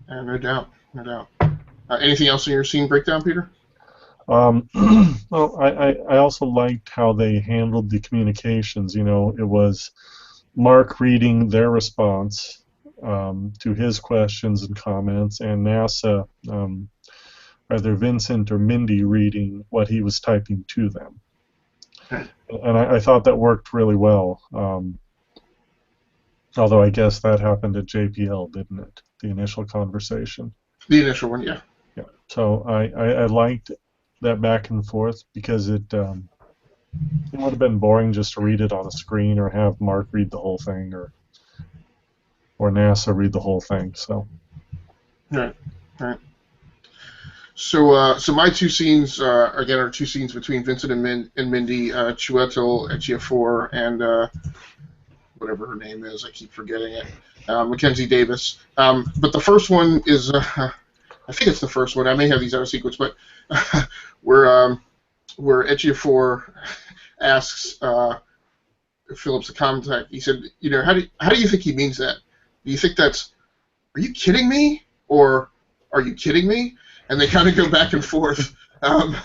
no doubt, no doubt. Anything else in your scene breakdown, Peter? Well, I also liked how they handled the communications. It was Mark reading their response to his questions and comments, and NASA, either Vincent or Mindy, reading what he was typing to them. Okay. And I thought that worked really well. Although I guess that happened at JPL, didn't it? The initial conversation. The initial one, yeah. Yeah. So I liked that back and forth, because it would have been boring just to read it on a screen, or have Mark read the whole thing, or NASA read the whole thing. So. Right. So my two scenes again are two scenes between Vincent and Mindy, Chiwetel Ejiofor and whatever her name is, I keep forgetting it, Mackenzie Davis. But the first one is, I think it's the first one. I may have these out of sequence, but where Ejiofor asks Phillips, the contact. He said, how do you think he means that? Do you think that's, are you kidding me, or are you kidding me? And they kind of go back and forth. I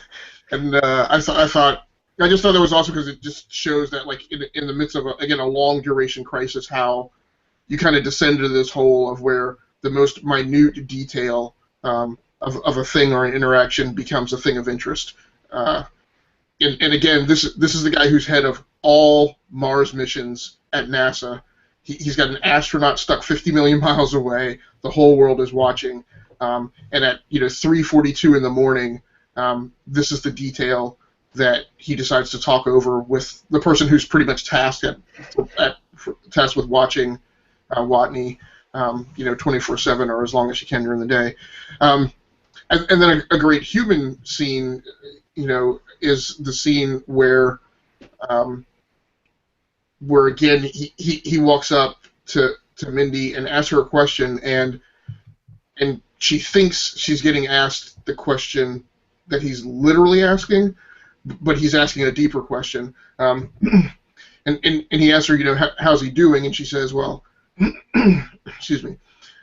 just thought that was awesome, because it just shows that, like, in the midst of a long duration crisis, how you kind of descend into this hole of where the most minute detail of a thing or an interaction becomes a thing of interest. And again, this is the guy who's head of all Mars missions at NASA. He's got an astronaut stuck 50 million miles away. The whole world is watching. And at 3:42 in the morning, this is the detail that he decides to talk over with the person who's pretty much tasked with watching Watney, 24/7, or as long as you can during the day. And then a great human scene, is the scene where again he walks up to Mindy and asks her a question, and she thinks she's getting asked the question that he's literally asking, but he's asking a deeper question. And he asks her, how's he doing? And she says, well, excuse me.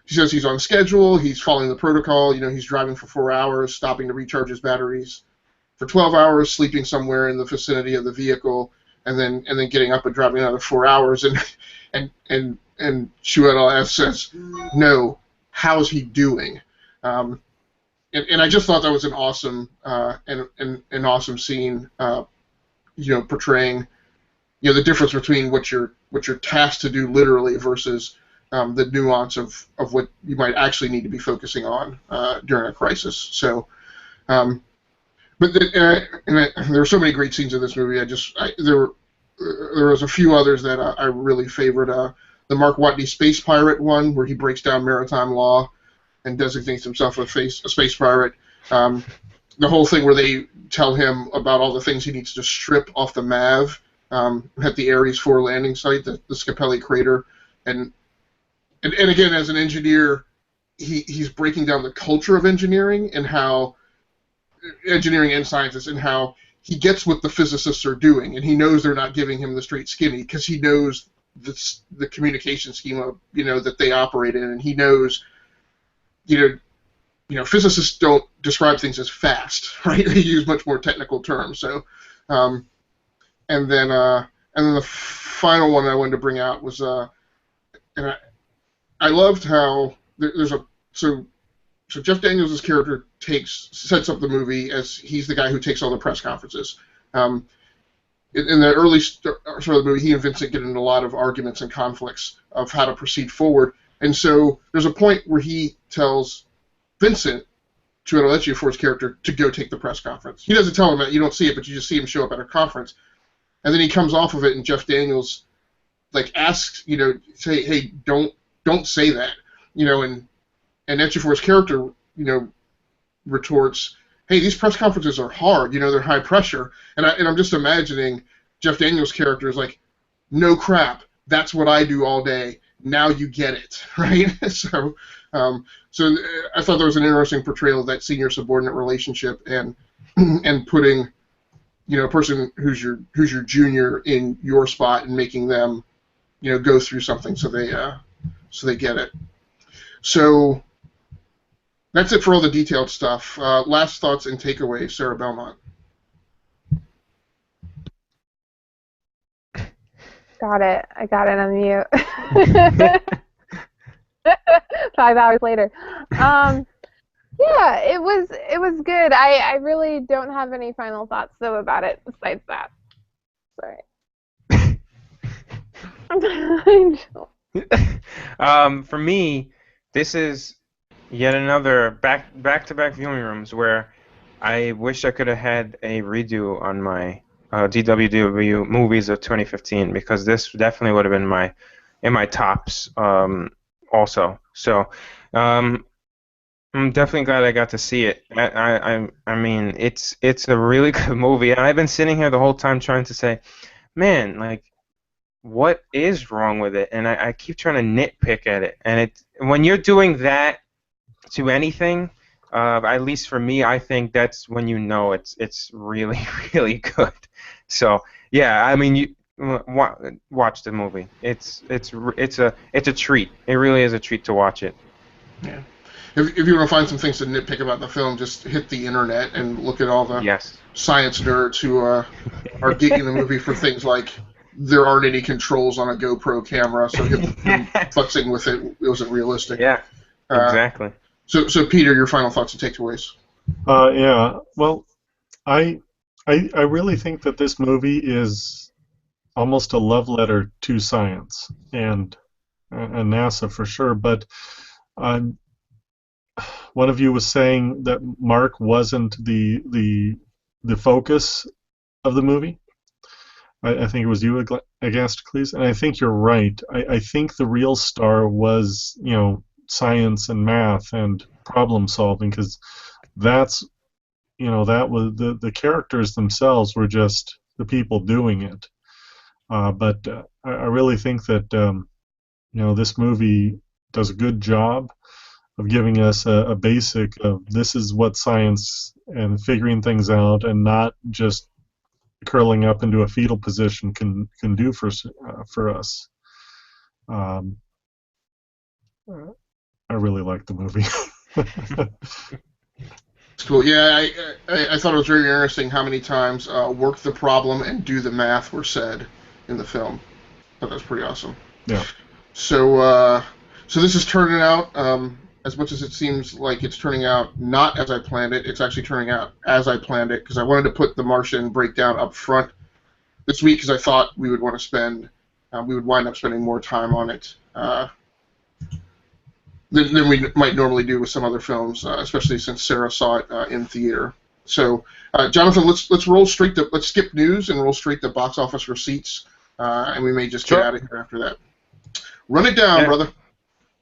She says he's on schedule, he's following the protocol, he's driving for 4 hours, stopping to recharge his batteries for 12 hours, sleeping somewhere in the vicinity of the vehicle, and then getting up and driving another 4 hours. And Chiwetel says, no, how's he doing? And I just thought that was an awesome an awesome scene, portraying the difference between what you're tasked to do literally versus the nuance of what you might actually need to be focusing on during a crisis. So, but there were so many great scenes in this movie. There was a few others that I really favored. The Mark Watney space pirate one, where he breaks down maritime law and designates himself a space pirate. The whole thing where they tell him about all the things he needs to strip off the MAV at the Ares 4 landing site, the Scapelli crater, and again, as an engineer, he's breaking down the culture of engineering and how engineering and scientists, and how he gets what the physicists are doing, and he knows they're not giving him the straight skinny, because he knows the communication schema that they operate in, and he knows physicists don't describe things as fast, right? They use much more technical terms. So, and then the final one I wanted to bring out was, and I loved how so Jeff Daniels' character sets up the movie as he's the guy who takes all the press conferences. In the early start of the movie, he and Vincent get into a lot of arguments and conflicts of how to proceed forward. And so there's a point where he tells Vincent to Ejiofor's character to go take the press conference. He doesn't tell him that, you don't see it, but you just see him show up at a conference. And then he comes off of it, and Jeff Daniels like asks, say, hey, don't say that, and Ejiofor's character, retorts, hey, these press conferences are hard, they're high pressure, and I'm just imagining Jeff Daniels' character is like, no crap, that's what I do all day. Now you get it, right? So I thought there was an interesting portrayal of that senior subordinate relationship, and putting, a person who's your junior in your spot and making them, go through something so they get it. So that's it for all the detailed stuff. Last thoughts and takeaways, Sarah Belmont. Got it. I got it on mute. 5 hours later. Yeah, it was good. I really don't have any final thoughts though about it besides that. Sorry. For me, this is yet another back-to-back viewing rooms where I wish I could have had a redo on my DWW movies of 2015, because this definitely would have been in my tops also. So I'm definitely glad I got to see it. I mean, it's a really good movie, and I've been sitting here the whole time trying to say, man, like, what is wrong with it? And I keep trying to nitpick at it. And when you're doing that to anything, at least for me, I think that's when it's really, really good. So yeah, I mean, you watch the movie. It's a treat. It really is a treat to watch it. Yeah. If you want to find some things to nitpick about the film, just hit the internet and look at all the science nerds who are geeking the movie for things like there aren't any controls on a GoPro camera, so him futzing with it wasn't realistic. Yeah, exactly. So Peter, your final thoughts and takeaways. Yeah. Well, I really think that this movie is almost a love letter to science and NASA for sure. But one of you was saying that Mark wasn't the focus of the movie. I think it was you, Agastocles, and I think you're right. I think the real star was, science and math and problem solving, because that was the characters themselves were just the people doing it. But I really think that this movie does a good job of giving us a basic of this is what science and figuring things out, and not just curling up into a fetal position can do for us. I really like the movie. It's cool. Yeah, I thought it was very interesting how many times work the problem and do the math were said in the film. I thought that was pretty awesome. Yeah. So this is turning out, as much as it seems like it's turning out not as I planned it, it's actually turning out as I planned it, because I wanted to put the Martian breakdown up front this week, because I thought we would wind up spending more time on it than we might normally do with some other films, especially since Sarah saw it in theater. So, Jonathan, let's skip news and roll straight to box office receipts, and we may just get out of here after that. Run it down, brother.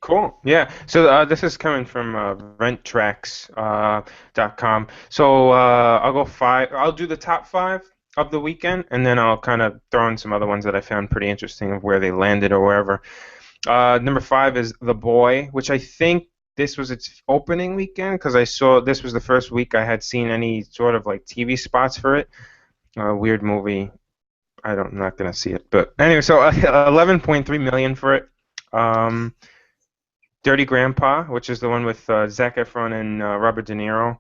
Cool. Yeah. So this is coming from renttracks.com. So I'll go 5. I'll do the top 5 of the weekend, and then I'll kind of throw in some other ones that I found pretty interesting of where they landed or wherever. Number 5 is The Boy, which I think this was its opening weekend, because I saw this was the first week I had seen any sort of like TV spots for it. Weird movie. I'm not gonna see it, but anyway. So 11.3 million for it. Dirty Grandpa, which is the one with Zac Efron and Robert De Niro,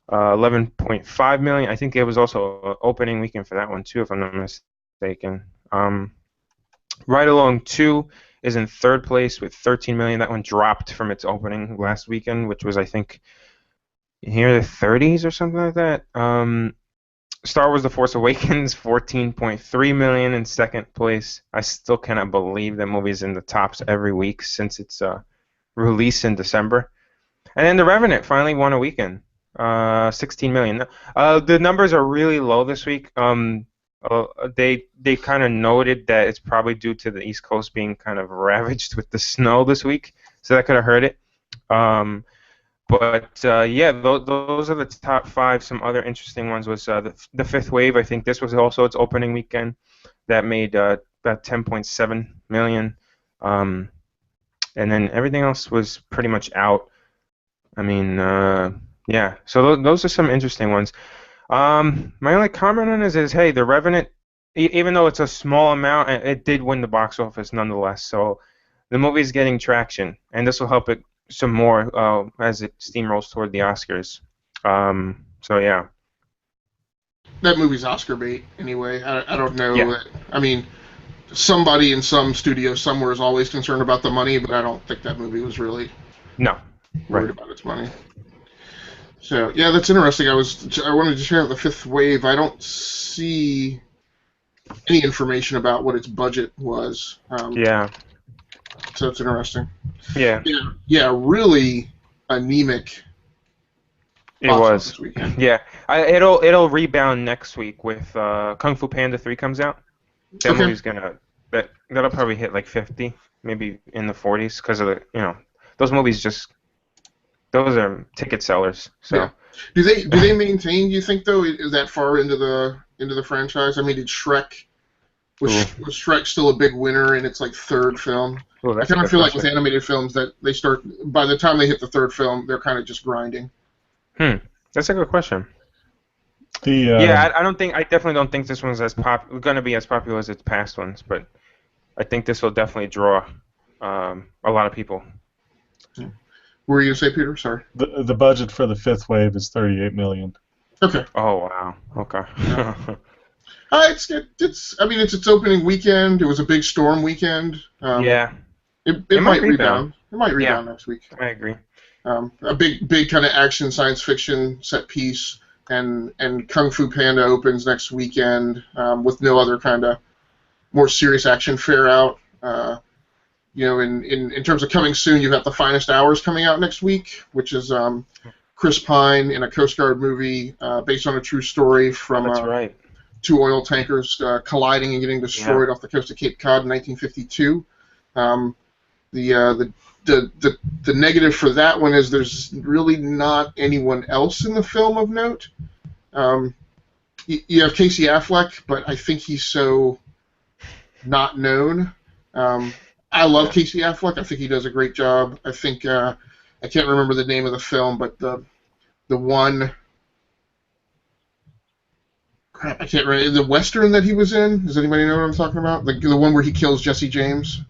11.5 million. I think it was also an opening weekend for that one too, if I'm not mistaken. Ride Along 2 is in third place with 13 million. That one dropped from its opening last weekend, which was, I think, near the 30s or something like that. Star Wars: The Force Awakens, 14.3 million in second place. I still cannot believe that movie's in the tops every week since its release in December. And then The Revenant finally won a weekend. 16 million. The numbers are really low this week. They kind of noted that it's probably due to the East Coast being kind of ravaged with the snow this week, so that could have hurt it. But yeah, those are the top five. Some other interesting ones was the Fifth Wave. I think this was also its opening weekend. That made about 10.7 million. And then everything else was pretty much out. I mean, yeah. So those are some interesting ones. My only comment on this is, hey, The Revenant, even though it's a small amount, it did win the box office nonetheless. So the movie's getting traction, and this will help it some more as it steamrolls toward the Oscars. So yeah. That movie's Oscar bait anyway. I don't know. Yeah. I mean, somebody in some studio somewhere is always concerned about the money, but I don't think that movie was really No. worried about its money. So yeah, that's interesting. I wanted to share the Fifth Wave. I don't see any information about what its budget was. Yeah. So it's interesting. Yeah. Yeah, really anemic. It was. This weekend. Yeah. It'll rebound next week with Kung Fu Panda 3 comes out. That movie's that'll probably hit like 50, maybe in the 40s, because of those movies those are ticket sellers. So yeah. Do they maintain? Do you think though is that far into the franchise? I mean, did Shrek was Shrek still a big winner in its like third film? I kind of feel like with animated films that they start by the time they hit the third film, they're kind of just grinding. That's a good question. I definitely don't think this one's going to be as popular as its past ones, but I think this will definitely draw a lot of people. What were you going to say, Peter? Sorry. The budget for the Fifth Wave is $38 million. Okay. Oh wow. Okay. It's its opening weekend. It was a big storm weekend. Yeah. It might rebound. It might rebound next week. I agree. A big kind of action science fiction set piece, and Kung Fu Panda opens next weekend with no other kind of more serious action fare out. In terms of coming soon, you've got The Finest Hours coming out next week, which is Chris Pine in a Coast Guard movie based on a true story from That's right. two oil tankers colliding and getting destroyed off the coast of Cape Cod in 1952. The negative for that one is there's really not anyone else in the film of note. You have Casey Affleck, but I think he's so not known. I love Casey Affleck. I think he does a great job. I think I can't remember the name of the film, but the one. Crap, I can't remember the Western that he was in. Does anybody know what I'm talking about? The one where he kills Jesse James.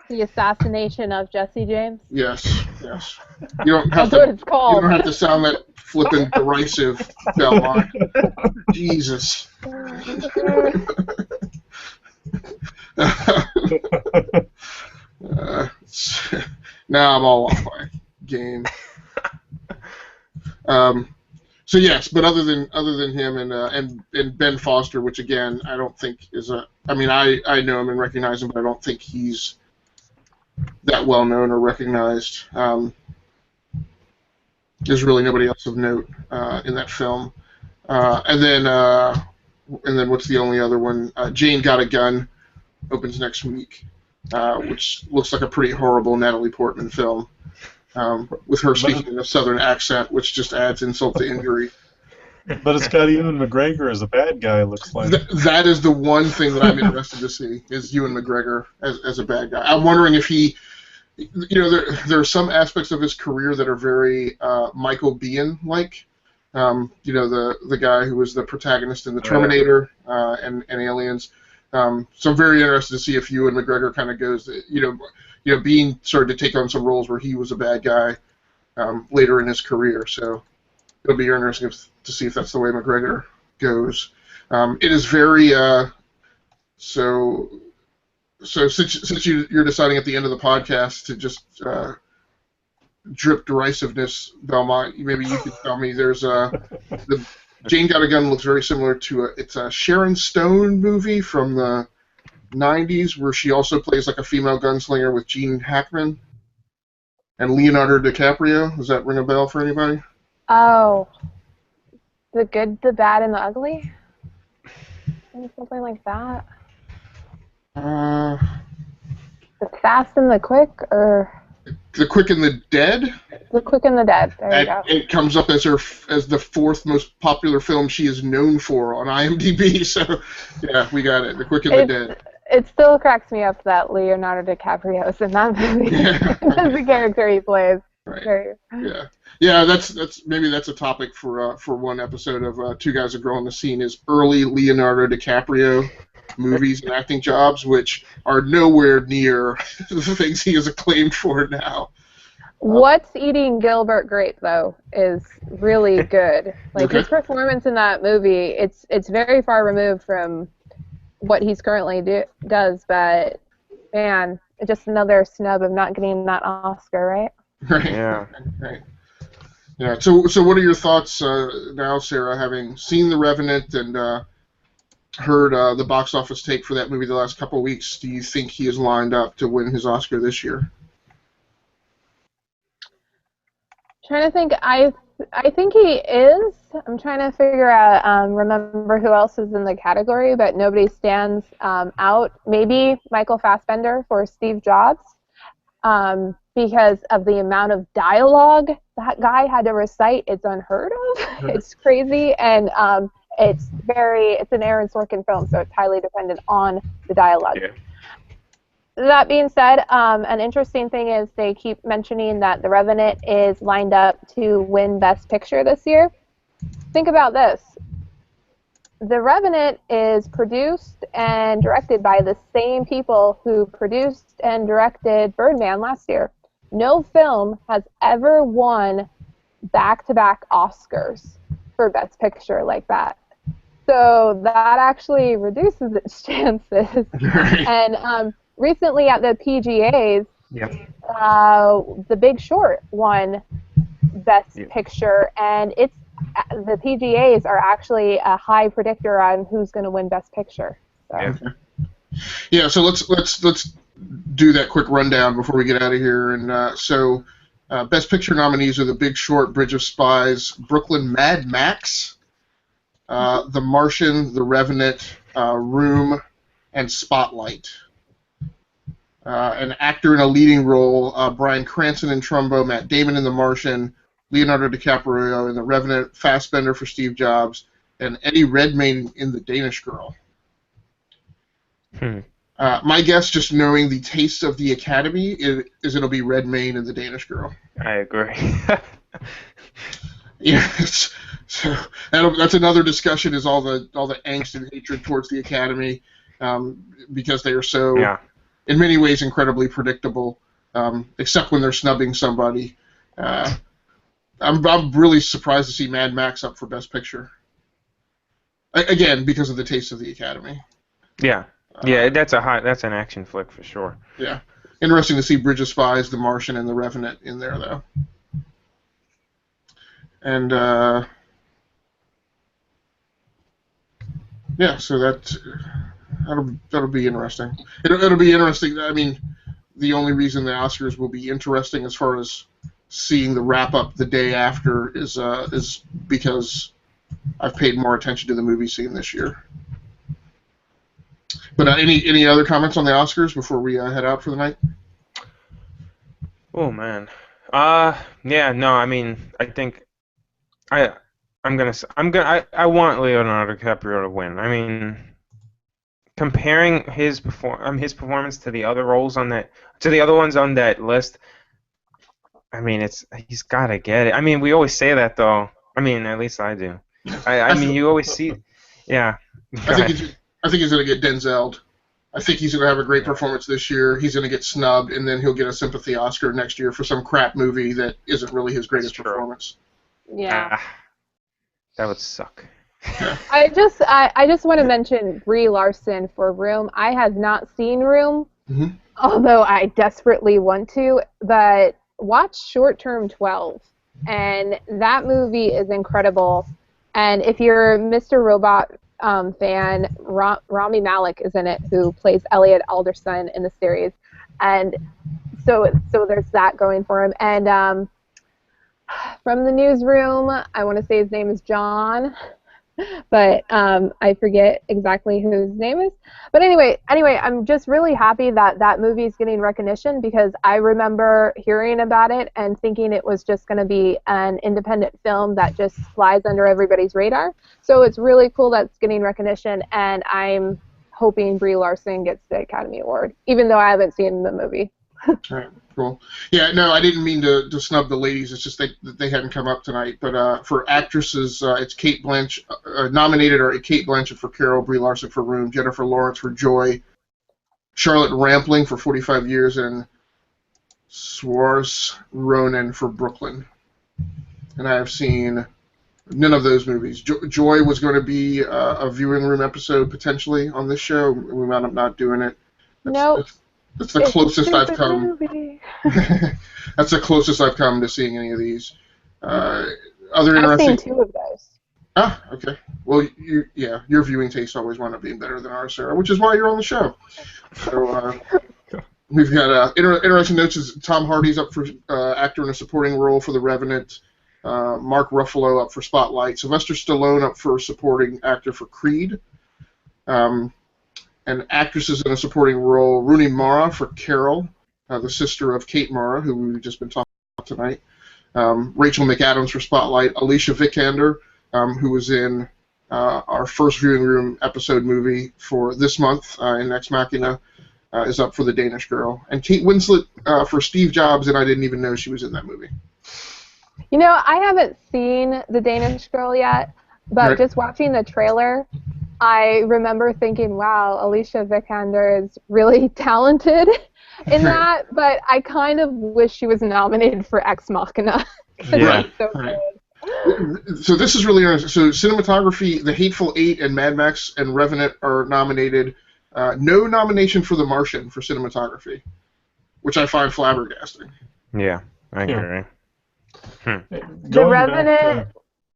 The Assassination of Jesse James? Yes. You don't have That's what it's called. You don't have to sound that flippant derisive, Belmont. Jesus. Now I'm all off my game. So yes, but other than him and Ben Foster, which again I don't think is I know him and recognize him, but I don't think he's that well known or recognized. There's really nobody else of note in that film. And then what's the only other one? Jane Got a Gun opens next week, which looks like a pretty horrible Natalie Portman film, with her speaking in a southern accent, which just adds insult to injury. But it's got Ewan McGregor as a bad guy, it looks like. That is the one thing that I'm interested to see, is Ewan McGregor as a bad guy. I'm wondering if he, there are some aspects of his career that are very Michael Biehn-like. The guy who was the protagonist in The Terminator and Aliens. So I'm very interested to see if Ewan McGregor kind of goes, Biehn started to take on some roles where he was a bad guy later in his career. So it'll be interesting to see if that's the way McGregor goes. It is very so since you're deciding at the end of the podcast to just drip derisiveness, Belmont, maybe you could tell me there's the Jane Got a Gun looks very similar to it's a Sharon Stone movie from the 90s where she also plays like a female gunslinger with Gene Hackman and Leonardo DiCaprio. Does that ring a bell for anybody? Oh, The Good, the Bad, and the Ugly? Maybe something like that. Uh, The Fast and the Quick, or The Quick and the Dead. The Quick and the Dead. There you go. It comes up as the fourth most popular film she is known for on IMDb. So, yeah, we got it. The Quick and the Dead. It still cracks me up that Leonardo DiCaprio is in that movie. Yeah. That's the character he plays. Right. Yeah. That's maybe that's a topic for one episode of Two Guys, a Girl in the Scene, is early Leonardo DiCaprio movies and acting jobs, which are nowhere near the things he is acclaimed for now. What's Eating Gilbert Grape, though, is really good. Like, Okay. his performance in that movie, it's very far removed from what he's currently does, but, man, just another snub of not getting that Oscar, right? Right. Yeah. Right. Yeah. So what are your thoughts now, Sarah, having seen The Revenant and heard the box office take for that movie the last couple of weeks? Do you think he is lined up to win his Oscar this year? Trying to think, I think he is. I'm trying to figure out, remember who else is in the category, but nobody stands out. Maybe Michael Fassbender for Steve Jobs, because of the amount of dialogue that guy had to recite. It's unheard of. It's crazy, and it's an Aaron Sorkin film, so it's highly dependent on the dialogue. Yeah. That being said, an interesting thing is they keep mentioning that The Revenant is lined up to win Best Picture this year. Think about this. The Revenant is produced and directed by the same people who produced and directed Birdman last year. No film has ever won back-to-back Oscars for Best Picture like that. So that actually reduces its chances. Right. And recently at the PGAs, Yep. The Big Short won Best Yep. Picture, and the PGAs are actually a high predictor on who's going to win Best Picture. So. Yeah. Yeah. So let's do that quick rundown before we get out of here. And so Best Picture nominees are The Big Short, Bridge of Spies, Brooklyn Mad Max, The Martian, The Revenant, Room, and Spotlight. An actor in a leading role, Bryan Cranston in Trumbo, Matt Damon in The Martian, Leonardo DiCaprio in The Revenant, Fassbender for Steve Jobs, and Eddie Redmayne in The Danish Girl. My guess, just knowing the taste of the Academy, is it'll be Redmayne in The Danish Girl. I agree. Yes. So that's another discussion, is all the angst and hatred towards the Academy, because they are so, in many ways, incredibly predictable, except when they're snubbing somebody. I'm really surprised to see Mad Max up for Best Picture. Again, because of the taste of the Academy. Yeah. Yeah, that's an action flick for sure. Yeah. Interesting to see Bridge of Spies, The Martian, and The Revenant in there, though. And yeah, so that'll be interesting. It'll be interesting. I mean, the only reason the Oscars will be interesting as far as seeing the wrap up the day after is because I've paid more attention to the movie scene this year. But any other comments on the Oscars before we head out for the night? Oh man. Yeah. No. I mean, I think I want Leonardo DiCaprio to win. I mean, comparing his performance to the other roles to the other ones on that list, I mean, he's got to get it. I mean, we always say that, though. I mean, at least I do. I mean, you always see. Yeah. I think he's going to get Denzel'd. I think he's going to have a great performance this year. He's going to get snubbed, and then he'll get a sympathy Oscar next year for some crap movie that isn't really his greatest performance. Yeah. That would suck. Yeah. I just want to mention Brie Larson for Room. I have not seen Room, although I desperately want to, but watch Short Term 12, and that movie is incredible. And if you're a Mr. Robot fan, Rami Malek is in it, who plays Elliot Alderson in the series, and so there's that going for him. And from the newsroom. I want to say his name is John, but I forget exactly who his name is. But anyway, I'm just really happy that that movie is getting recognition, because I remember hearing about it and thinking it was just going to be an independent film that just flies under everybody's radar. So it's really cool that it's getting recognition, and I'm hoping Brie Larson gets the Academy Award, even though I haven't seen the movie. All right, cool. Yeah, no, I didn't mean to snub the ladies. It's just they hadn't come up tonight. But for actresses, it's Kate Blanchett nominated, or Kate Blanchett for Carol, Brie Larson for Room, Jennifer Lawrence for Joy, Charlotte Rampling for 45 Years, and Saoirse Ronan for Brooklyn. And I have seen none of those movies. Joy was going to be a viewing room episode potentially on this show. We wound up not doing it. Nope. That's the closest I've come. Movie. That's the closest I've come to seeing any of these. Other I've interesting. seen 2 of those. Ah, okay. Well, your viewing tastes always wind up being better than ours, Sarah, which is why you're on the show. So we've got interesting notes. Is Tom Hardy's up for actor in a supporting role for The Revenant. Mark Ruffalo up for Spotlight. Sylvester Stallone up for supporting actor for Creed. And actresses in a supporting role: Rooney Mara for Carol, the sister of Kate Mara, who we've just been talking about tonight. Rachel McAdams for Spotlight. Alicia Vikander, who was in our first viewing room episode movie for this month in Ex Machina, is up for The Danish Girl. And Kate Winslet for Steve Jobs, and I didn't even know she was in that movie. You know, I haven't seen The Danish Girl yet, but Right. just watching the trailer, I remember thinking, wow, Alicia Vikander is really talented in that, but I kind of wish she was nominated for Ex Machina. 'Cause Yeah. it's so Right. good. So this is really interesting. So cinematography, The Hateful Eight and Mad Max and Revenant are nominated. No nomination for The Martian for cinematography, which I find flabbergasting. Yeah, I agree. The Revenant.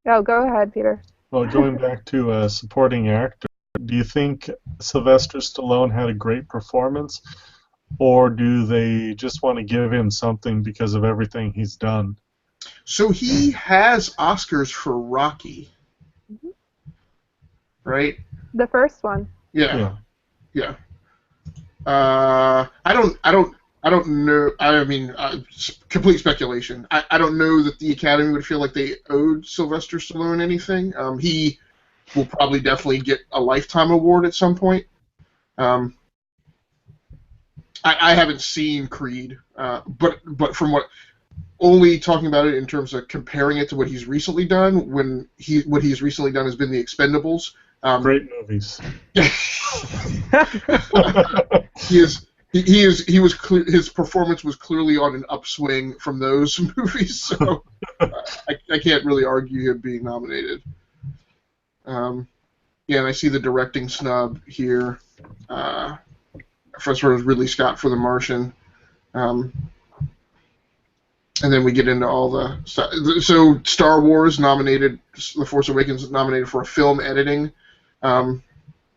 Oh, go ahead, Peter. Well, going back to supporting actor, do you think Sylvester Stallone had a great performance, or do they just want to give him something because of everything he's done? So he has Oscars for Rocky, right? The first one. Yeah. I don't know. I mean, complete speculation. I don't know that the Academy would feel like they owed Sylvester Stallone anything. He will probably definitely get a Lifetime Award at some point. I haven't seen Creed, but from only talking about it in terms of comparing it to what he's recently done, what he's recently done has been The Expendables. Great movies. His performance was clearly on an upswing from those movies, so I can't really argue him being nominated. And I see the directing snub here. First one was Ridley Scott for The Martian. And then we get into all the stuff. So Star Wars nominated, The Force Awakens nominated for a film editing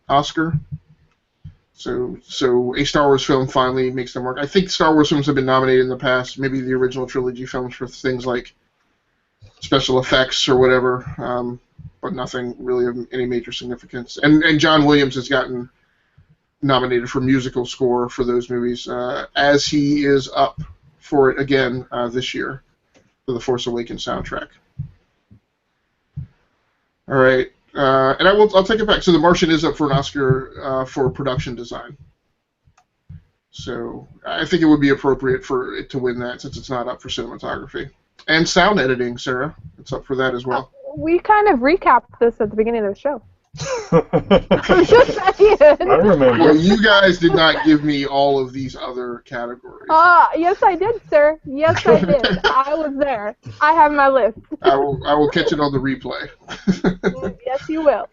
Oscar. So a Star Wars film finally makes them work. I think Star Wars films have been nominated in the past, maybe the original trilogy films, for things like special effects or whatever, but nothing really of any major significance. And John Williams has gotten nominated for musical score for those movies, as he is up for it again this year for the Force Awakens soundtrack. All right. And I'll take it back. So The Martian is up for an Oscar for production design. So I think it would be appropriate for it to win that, since it's not up for cinematography. And sound editing, Sarah. It's up for that as well. We kind of recapped this at the beginning of the show. I Just saying. remember. Well, you guys did not give me all of these other categories. Yes, I did, sir. Yes, I did. I was there. I have my list. I will catch it on the replay. Yes, you will.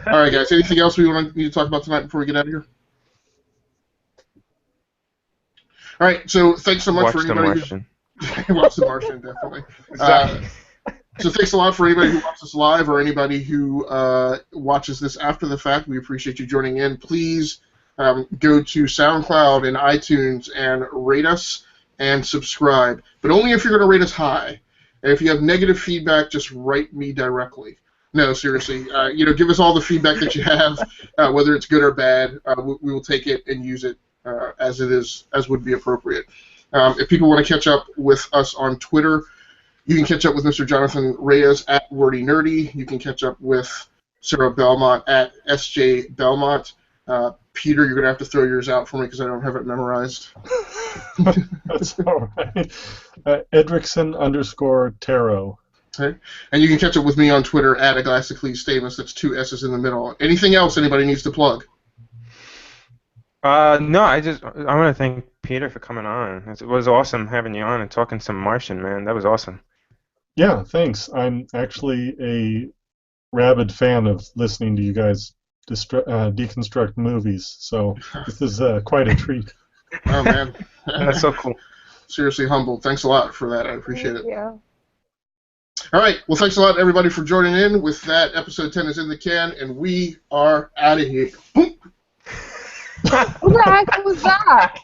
All right, guys. Anything else we need to talk about tonight before we get out of here? All right. So thanks so much Watch for The anybody. Martian. Watch The Martian, definitely. Exactly. So thanks a lot for anybody who watches us live or anybody who watches this after the fact. We appreciate you joining in. Please go to SoundCloud and iTunes and rate us and subscribe, but only if you're going to rate us high. And if you have negative feedback, just write me directly. No, seriously. Give us all the feedback that you have, whether it's good or bad. We will take it and use it as it is, as would be appropriate. If people want to catch up with us on Twitter, you can catch up with Mr. Jonathan Reyes at Wordy Nerdy. You can catch up with Sarah Belmont at SJ Belmont. Peter, you're going to have to throw yours out for me because I don't have it memorized. That's all right. Edrickson_Tarot. Okay. And you can catch up with me on Twitter at Aglasticles That's 2 S's in the middle. Anything else anybody needs to plug? No, I want to thank Peter for coming on. It was awesome having you on and talking some Martian, man. That was awesome. Yeah, thanks. I'm actually a rabid fan of listening to you guys deconstruct movies, so this is quite a treat. Oh, man. That's so cool. Seriously humbled. Thanks a lot for that. I appreciate it. Yeah. All right. Well, thanks a lot, everybody, for joining in. With that, episode 10 is in the can, and we are out of here. Boom. Who the heck was that?